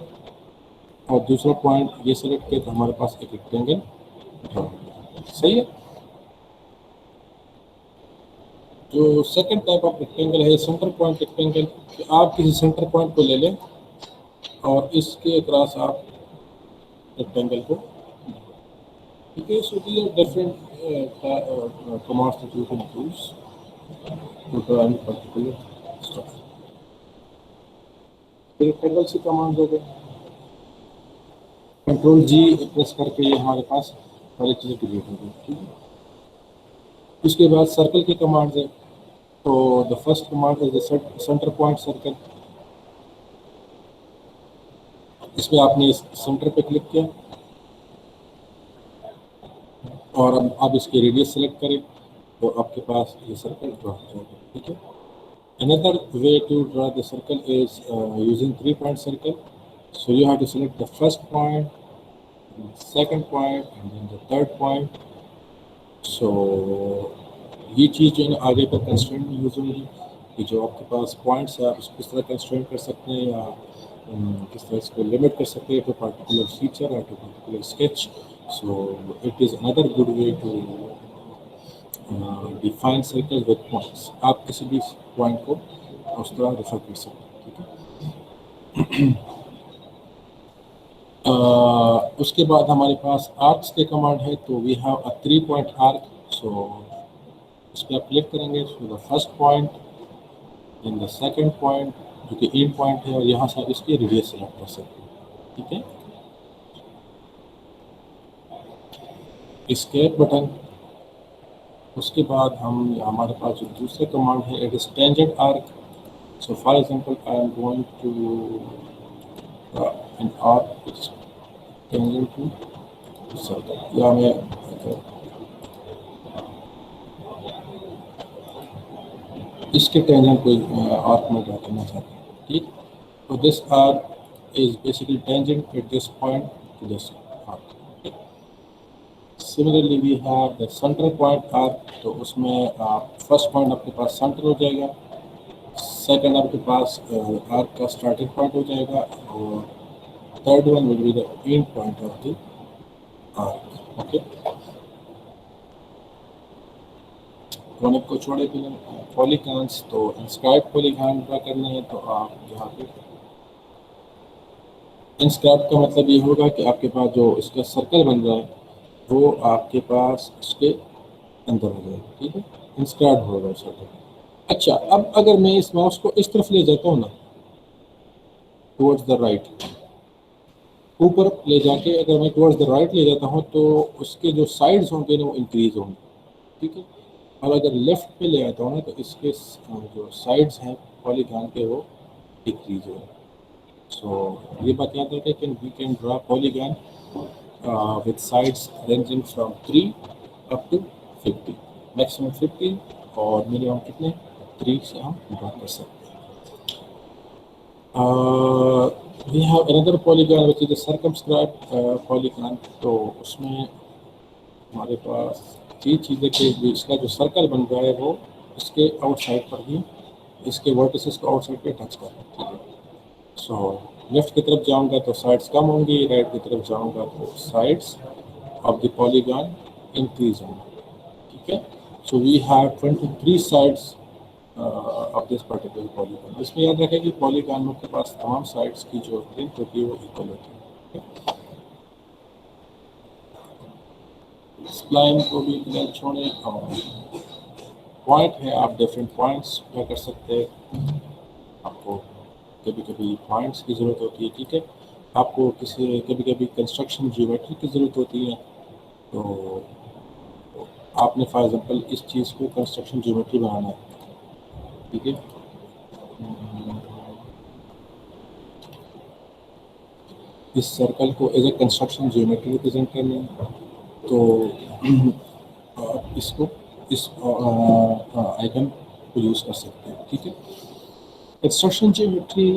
اور دوسرا پوائنٹ یہ سلیکٹ کیا, تو ہمارے پاس ایک ریکٹینگل ڈرا ہو گیا. صحیح ہے. جو سیکنڈ ٹائپ آف ریکٹینگل ہے سینٹر پوائنٹ ریکٹینگل, کہ آپ کسی سینٹر پوائنٹ کو لے لیں اور اس کے اکراس آپ ریکٹینگل کو. ٹھیک ہے. So these are different commands that you can use to draw any particular structure. Rectangle سے کمانڈ ہو گئے. کنٹرول جی پریس کر کے یہ ہمارے پاس ساری چیزیں کریٹ ہو گئی. ٹھیک ہے. اس کے بعد سرکل کی کمانڈ ہے. تو the first command is the center point circle. اس میں آپ نے سینٹر پہ کلک کیا اور اب آپ اس کی ریڈیس سلیکٹ کریں تو آپ کے پاس یہ سرکل ڈرا ہو جائے گا. ٹھیک ہے. Another way to draw the circle is using 3-point circle. So you have to select the first point, the second point, and then the third point. So یہ چیز جو ہے نا آگے پر کنسٹرینٹ میں یوز ہوگی کہ جو آپ کے پاس پوائنٹس ہے آپ اس کو کس طرح کنسٹرینٹ کر سکتے ہیں یا کس طرح اس کو لمٹ کر سکتے ہیں ٹو پارٹیکولر فیچر اور to particular sketch. So it is another good way to define circle with points. آپ کسی بھی پوائنٹ کو اس طرح ریفر کر سکتے ہیں. ٹھیک ہے. اس کے بعد ہمارے پاس آرکس کے کمانڈ ہے. تو we have a 3-point arc. سو اس پہ آپ کلک کریں گے. So the first point, then the second point جو کہ اینڈ پوائنٹ ہے, اور یہاں سے آپ اس کی ریڈیس سلیکٹ کر سکتے ہیں. ٹھیک ہے. Escape button. اس کے بعد ہمارے پاس جو دوسرے کمانڈ ہے it is tangent arc. So for example I am going to an arc which is tangent to circle. یا میں اس کے ٹینجنٹ کوئی آرک میں ڈرا کرنا چاہتا ہوں. ٹھیک. تو this arc is basically tangent at this point to this arc. Similarly we have the center point arc. تو اس میں فرسٹ پوائنٹ آپ کے پاس سینٹر ہو جائے گا, سیکنڈ آپ کے پاس آرک کا اسٹارٹنگ پوائنٹ ہو جائے گا, اور third one will be the end point of the arc. Okay. کونک کو چھوڑے بنا پولیگانس. تو انسکرائب پولیگان ڈرا کرنا ہے تو آپ یہاں پہ انسکرائب کا مطلب یہ ہوگا کہ آپ کے پاس جو اس کا سرکل بن رہا ہے وہ آپ کے پاس اس کے اندر ہو جائے گا. ٹھیک ہے. انسکرائب ہوگا سرکل. اچھا, اب اگر میں اس ماؤس کو اس طرف لے جاتا ہوں نا ٹورڈز دا رائٹ, اوپر لے جا کے اگر میں ٹورڈز دا رائٹ لے جاتا ہوں تو اس کے جو سائڈز ہوں گے نا وہ انکریز ہوں گے. ٹھیک ہے. اور اگر لیفٹ پہ لے آتا ہوں نا تو اس کے جو سائڈز ہیں پالیگان کے وہ ڈکریز ہو. سو یہ بات یاد رکھیں کہ we can draw polygon with sides ranging from 3 up to 50, maximum 50 اور minimum کتنے 3 سے ہم ڈرا کر سکتے ہیں. We have another polygon which is a circumscribed polygon. تو اس میں ہمارے پاس یہ چیز ہے کہ اس کا جو سرکل بن رہا ہے وہ اس کے آؤٹ سائڈ پر بھی اس کے ورٹیسز کو آؤٹ سائڈ پہ ٹچ کر رہا ہے. ٹھیک ہے. سو لیفٹ کی طرف جاؤں گا تو سائڈس کم ہوں گی, رائٹ کی طرف جاؤں گا تو sides of the polygon increase ہوں گی. ٹھیک ہے. So we have 23 sides of this particular polygon. اس میں یاد رکھیں کہ پالیگانوں کے پاس تمام سائڈس کی جو لینتھ ہوتی ہے وہ ایکول ہوتی ہے. اسپلائن کو بھی بلینک چھوڑیں اور پوائنٹ ہے, آپ ڈفرینٹ پوائنٹس کیا کر سکتے ہیں. آپ کو کبھی کبھی پوائنٹس کی ضرورت ہوتی ہے. ٹھیک ہے. آپ کو کبھی کبھی کنسٹرکشن جیومیٹری کی ضرورت ہوتی ہے. تو آپ نے فار ایگزامپل اس چیز کو کنسٹرکشن جیومیٹری بنانا ہے. ٹھیک ہے. اس سرکل کو as a construction geometry represent کرنا ہے تو آپ اس آئیکن کو یوز کر سکتے ہیں. ٹھیک ہے. کنسٹرکشن جیومیٹری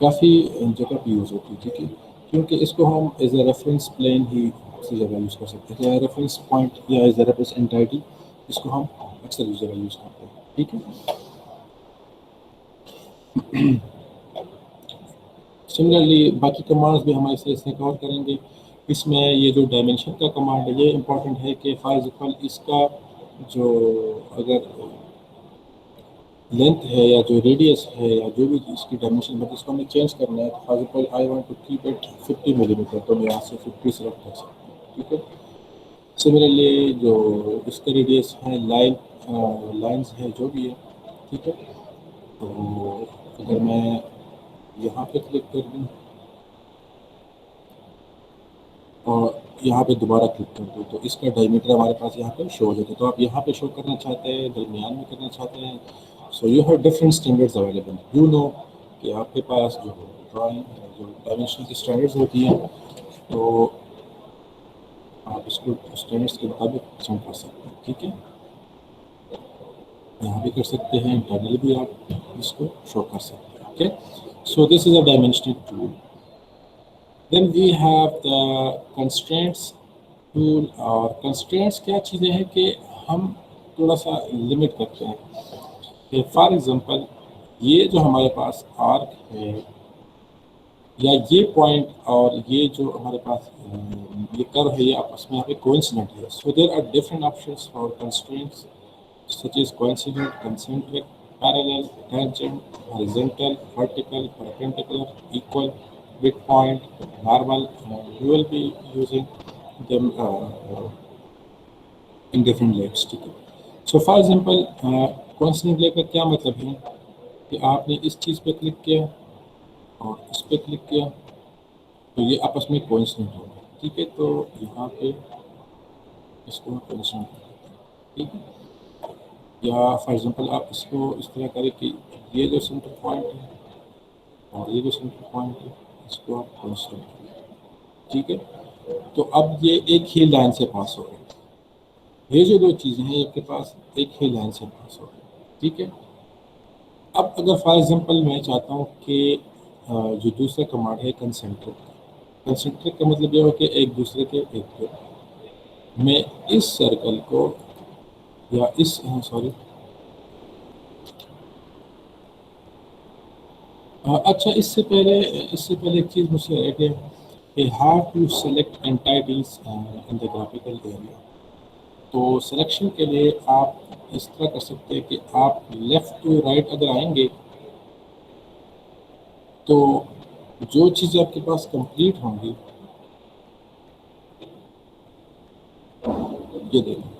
کافی جگہ پہ یوز ہوتی ہے. ٹھیک ہے. کیونکہ اس کو ہم ایز اے ریفرنس پلین ہی اسی جگہ یوز کر سکتے ہیں. ریفرنس پوائنٹ یا ایز اے ریفرنس انٹائٹی اس کو ہم اکثر اس جگہ یوز کرتے ہیں. ٹھیک ہے. سملرلی باقی کمانڈز بھی ہم ایسے کور کریں گے. اس میں یہ جو ڈائمینشن کا کمانڈ ہے یہ امپورٹنٹ ہے کہ فار ایگزامپل اس کا جو اگر لینتھ ہے یا جو ریڈیس ہے یا جو بھی اس کی ڈائمینشن ہے اس کو ہمیں چینج کرنا ہے. For example I want to keep it 50 ملی میٹر تو میں یہاں سے 50 سلیکٹ کر سکتا ہوں. ٹھیک ہے. سملرلی جو اس کا ریڈیس ہے لائنز ہے جو بھی ہے. ٹھیک ہے. تو اگر میں یہاں پہ کلک کر دوں اور یہاں پہ دوبارہ کلک کر دوں تو اس کا ڈائمیٹر ہمارے پاس یہاں پہ شو ہو جاتا ہے. تو آپ یہاں پہ شو کرنا چاہتے ہیں, درمیان میں کرنا چاہتے ہیں. So you have different standards available. You know کہ آپ کے پاس جو ڈرائنگ جو ڈائمینشن کی اسٹینڈرڈز ہوتی ہیں تو آپ اس کو اسٹینڈرڈس کے مطابق سینڈ کر سکتے ہیں. ٹھیک ہے. یہاں بھی کر سکتے ہیں, انٹرنل بھی آپ اس کو شو کر سکتے ہیں. Okay. So this is a dimensioning tool. Then we have the constraints tool. اور کنسٹرینٹس کیا چیزیں ہیں کہ ہم تھوڑا سا لمٹ کرتے ہیں کہ فار ایگزامپل یہ جو ہمارے پاس آرک ہے یا یہ پوائنٹ اور یہ جو ہمارے پاس یہ کرو ہے یہ آپس میں یہاں پہ کوئنسیڈنٹ ہے. So there are different options for constraints such as coincident, concentric, parallel, tangent, horizontal, vertical, perpendicular, equal, midpoint, normal. You will be using them in different layers. So for example, coincident layer کا کیا مطلب ہے کہ آپ نے اس چیز پہ click کیا اور اس پہ کلک کیا تو یہ آپس میں کوئنسیڈنٹ ہوگا. ٹھیک ہے. تو یہاں پہ اس کو کوئنسیڈنٹ کرتے ہیں. ٹھیک ہے. یا فار ایگزامپل آپ اس کو اس طرح کریں کہ یہ جو سینٹر پوائنٹ ہے اور یہ جو سینٹر پوائنٹ ہے اس کو آپ کنسیڈر کریں. ٹھیک ہے. تو اب یہ ایک ہی لائن سے پاس ہو رہے ہیں. یہ جو دو چیزیں ہیں آپ کے پاس ایک ہی لائن سے پاس ہو رہے ہیں. ٹھیک ہے. اب اگر فار ایگزامپل میں چاہتا ہوں کہ جو دوسرا کمانڈ ہے کنسنٹرک کا مطلب یہ ہو کہ ایک دوسرے کے ایک میں اس سرکل کو یا اس سوری اچھا اس سے پہلے ایک چیز مجھ سے رہ گیا کہ how to select entities in the graphical area. تو سلیکشن کے لیے آپ اس طرح کر سکتے ہیں کہ آپ لیفٹ ٹو رائٹ اگر آئیں گے تو جو چیزیں آپ کے پاس کمپلیٹ ہوں گی یہ دیکھیں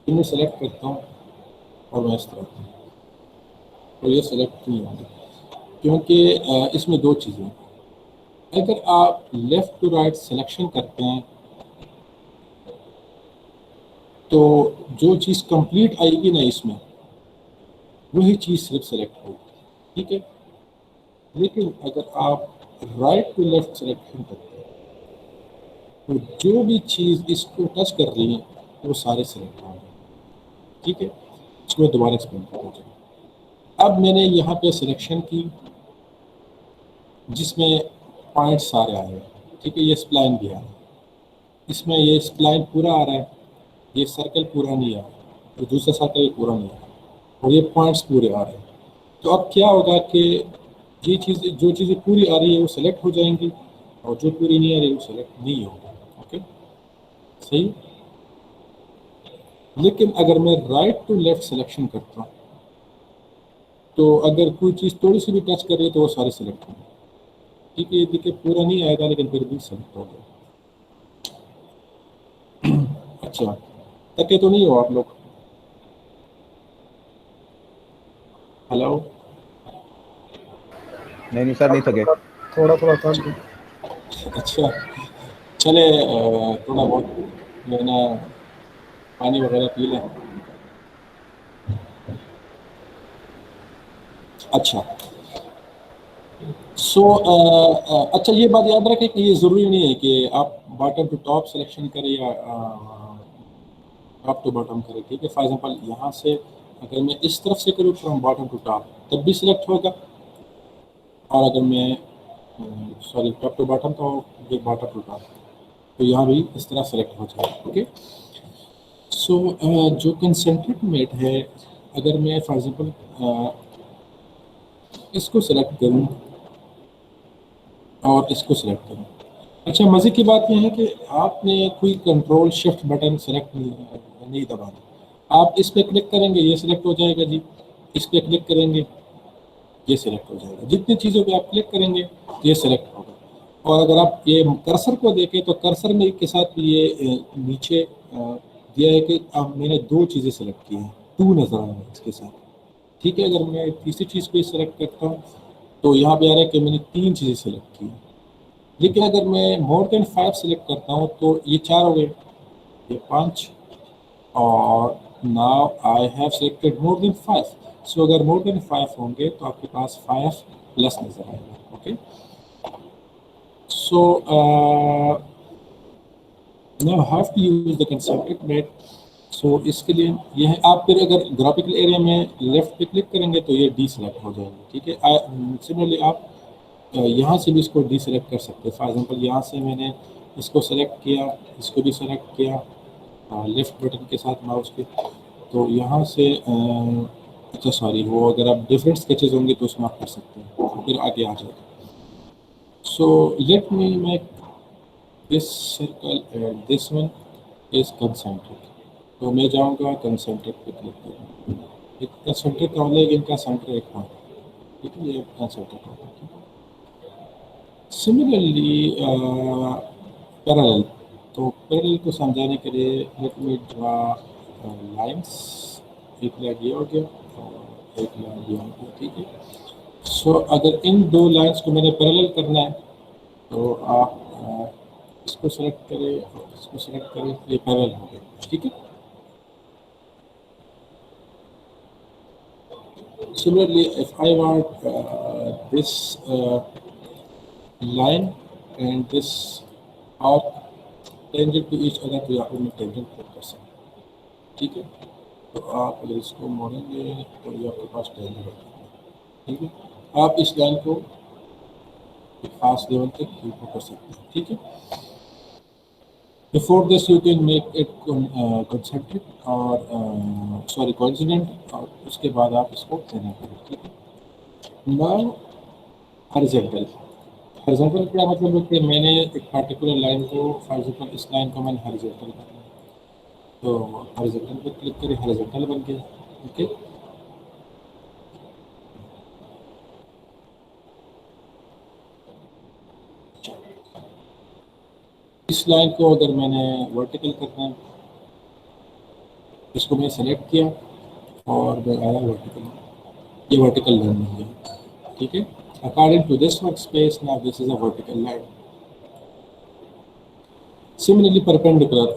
میں سلیکٹ کرتا ہوں اور میں اس طرح تو یہ سلیکٹ نہیں ہوگی کیونکہ اس میں دو چیزیں ہیں. اگر آپ لیفٹ ٹو رائٹ سلیکشن کرتے ہیں تو جو چیز کمپلیٹ آئے گی نا اس میں وہی چیز صرف سلیکٹ ہوگی، ٹھیک ہے. لیکن اگر آپ رائٹ ٹو لیفٹ سلیکشن کرتے ہیں تو جو بھی چیز اس کو ٹچ کر رہی ہیں وہ سارے سلیکٹ ہوں گے، ٹھیک ہے. اس کو میں دوبارہ ایکسپلین کرتا ہوں. اب میں نے یہاں پہ سلیکشن کی جس میں پوائنٹ سارے آ رہے ہیں، ٹھیک ہے. یہ اسپلائن بھی آ رہا ہے، اس میں یہ اسپلائن پورا آ رہا ہے، یہ سرکل پورا نہیں آ رہا، اور دوسرا سرکل یہ پورا نہیں آ رہا، اور یہ پوائنٹس پورے آ رہے ہیں. تو اب کیا ہوگا کہ یہ چیزیں جو چیزیں پوری آ رہی ہے وہ سلیکٹ ہو جائیں گی، اور جو پوری نہیں آ رہی وہ سلیکٹ نہیں ہوگی. اوکے صحیح. لیکن اگر میں رائٹ ٹو لیفٹ سلیکشن کرتا ہوں تو اگر کوئی چیز تھوڑی سی بھی ٹچ کر رہی ہے تو وہ سارے سلیکٹ ہوں گے، ٹھیک ہے. یہ دیکھیے پورا نہیں آئے گا لیکن پھر بھی سلیکٹ ہو گیا. اچھا تکے تو نہیں ہو آپ لوگ؟ ہلو. نہیں سر نہیں تھکے. تھوڑا تھوڑا تھا. اچھا چلے تھوڑا بہت جو ہے نا پانی وغیرہ پی لیں. اچھا اچھا یہ بات یاد رکھیں کہ یہ ضروری نہیں ہے کہ آپ باٹم ٹو ٹاپ سلیکشن کریں یا ٹاپ ٹو باٹم کریں، ٹھیک ہے. فار ایگزامپل یہاں سے اگر میں اس طرف سے کروں فرام باٹم ٹو ٹاپ تب بھی سلیکٹ ہوگا، اور اگر میں سوری ٹاپ ٹو باٹم تو باٹم ٹو ٹاپ تو یہاں بھی اس طرح سلیکٹ ہو جائے گا. اوکے. سو جو کنسنٹرک میٹ ہے اگر میں فار ایگزامپل اس کو سلیکٹ کروں اور اس کو سلیکٹ کروں. اچھا مزے کی بات یہ ہے کہ آپ نے کوئی کنٹرول شفٹ بٹن سلیکٹ نہیں دبانا. آپ اس پہ کلک کریں گے یہ سلیکٹ ہو جائے گا جی، اس پہ کلک کریں گے یہ سلیکٹ ہو جائے گا، جتنی چیزوں پہ آپ کلک کریں گے یہ سلیکٹ ہوگا. اور اگر آپ یہ کرسر کو دیکھیں تو کرسر میں کے ساتھ یہ نیچے دیا ہے کہ اب میں نے دو چیزیں سلیکٹ کی ہیں، ٹو نظر آ رہا ہے اس کے ساتھ، ٹھیک ہے. اگر میں تیسری چیز کو سلیکٹ کرتا ہوں تو یہاں پہ آ رہا ہے کہ میں نے 3 چیزیں سلیکٹ کی ہیں. لیکن اگر میں مور دین 5 سلیکٹ کرتا ہوں تو یہ 4 ہو گئے، یہ 5، اور ناؤ آئی ہیو سلیکٹڈ مور دین 5. سو اگر مور دین 5 ہوں گے تو آپ کے پاس 5 پلس نظر آئے گا. Okay. So now have to use the concentric mate. سو اس کے لیے یہ ہے، آپ پھر اگر گرافیکل ایریا میں لیفٹ پہ کلک کریں گے تو یہ ڈی سلیکٹ ہو جائے گا، ٹھیک ہے. سملرلی آپ یہاں سے بھی اس کو ڈی سلیکٹ کر سکتے ہیں. فار ایگزامپل یہاں سے میں نے اس کو سلیکٹ کیا، اس کو بھی سلیکٹ کیا لیفٹ بٹن کے ساتھ ماؤس کے، تو یہاں سے اچھا سوری وہ اگر آپ ڈفرینٹ اسکیچز ہوں گے تو اس میں آپ کر سکتے ہیں، پھر آگے آ جائے گا. So let me make this circle and this one is concentric. تو میں جاؤں گا کنسنٹرک پہ کلک کروں. ایک کنسنٹرک کا ہوگا ان کا سینٹر ایک پوائنٹ، ٹھیک ہے. یہ کنسنٹرک ہوگا. سملرلی پیرالل، تو پیرالل کو سمجھانے کے لیے لیٹ می ڈرا لائنس. ایک لائن یہ ہو گیا اور ایک لائن یہ ہو گیا، ٹھیک ہے. سو اگر ان دو لائنس کو میں نے پیرالل کرنا ہے تو آپ اس کو سلیکٹ کریں اور اس کو سلیکٹ کریں، یہ پیرالل ہو گیا، ٹھیک ہے. Similarly, if I want this line and this arc tangent to each other تو یہاں پہ میں tangent پٹ کر سکتا ہوں، ٹھیک ہے. تو آپ اگر اس کو موڑیں گے تو یہ آپ کے پاس tangent ہوگا، ٹھیک ہے. آپ اس لائن کو ایک خاص لیول تک اوپر کر سکتے ہیں، ٹھیک ہے. Before this you can make it concentric اور sorry coincident، اور اس کے بعد آپ اس کو کریں گے، ٹھیک ہے. Now horizontal. horizontal کا مطلب ہے کہ میں نے ایک پارٹیکولر لائن کو فار ایگزامپل اس لائن کو میں نے horizontal کرنا ہے تو horizontal پہ کلک کریں، horizontal بن گیا. اوکے. اس لائن کو اگر میں نے ورٹیکل کرنا ہے اس کو میں سلیکٹ کیا اور میں آیا ورٹیکل، یہ ورٹیکل لائن بن گیا، ٹھیک ہے. According to this workspace, now this is a vertical line. Similarly, perpendicular.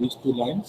these two lines,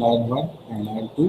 line 1 and line 2,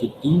15,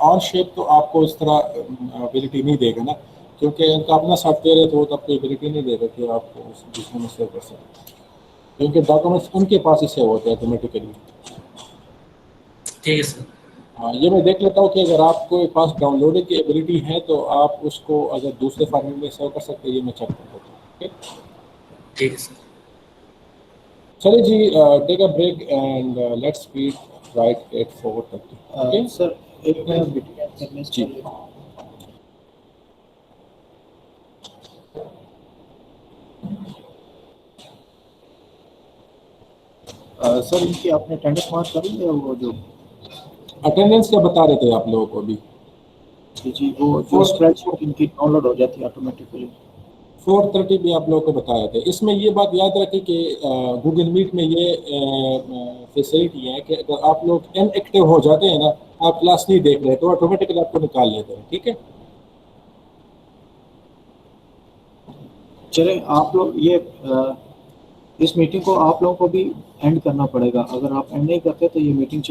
on shape تو آپ کو اس طرح ابیلٹی نہیں دے گا نا، کیونکہ ان کا اپنا سافٹ ویئر ہے تو وہ تو آپ کو ابیلٹی نہیں دے گا کہ آپ کو اس دوسرے میں سیو کر سکیں، کیونکہ ڈاکومنٹس ان کے پاس ہی سیو ہوتے ہیں آٹومیٹیکلی. ٹھیک ہے سر. ہاں یہ میں دیکھ لیتا ہوں کہ اگر آپ کو پاس ڈاؤن لوڈنگ کی ایبلٹی ہے تو آپ اس کو اگر دوسرے فارمیٹ میں سیو کر سکتے ہیں، یہ میں چیک کر لیتا ہوں. ٹھیک ہے سر. چلیے جی، take a break and let's meet right at 4:30. Sir ایک میٹنگ کرنے سے جی پہلے سر ان کی آپ نے اٹینڈنس مارک کری ہے؟ وہ جو اٹینڈنس کیا بتا رہے تھے آپ لوگوں کو ابھی؟ جی وہ جو اسپریڈ شیٹ ان کی ڈاؤن لوڈ ہو جاتی ہے آٹومیٹیکلی. 4:30 بھی آپ لوگوں کو بتایا تھا. اس میں یہ بات یاد رکھیں کہ گوگل میٹ میں یہ فیسلٹی ہے کہ اگر آپ لوگ ان ایکٹیو ہو جاتے ہیں نا، آپ کلاس نہیں دیکھ رہے تو آٹومیٹکلی آپ کو نکال لیتے ہیں. ٹھیک ہے، چلیں آپ لوگ یہ اس میٹنگ کو آپ لوگوں کو بھی اینڈ کرنا پڑے گا. اگر آپ اینڈ نہیں کرتے تو یہ میٹنگ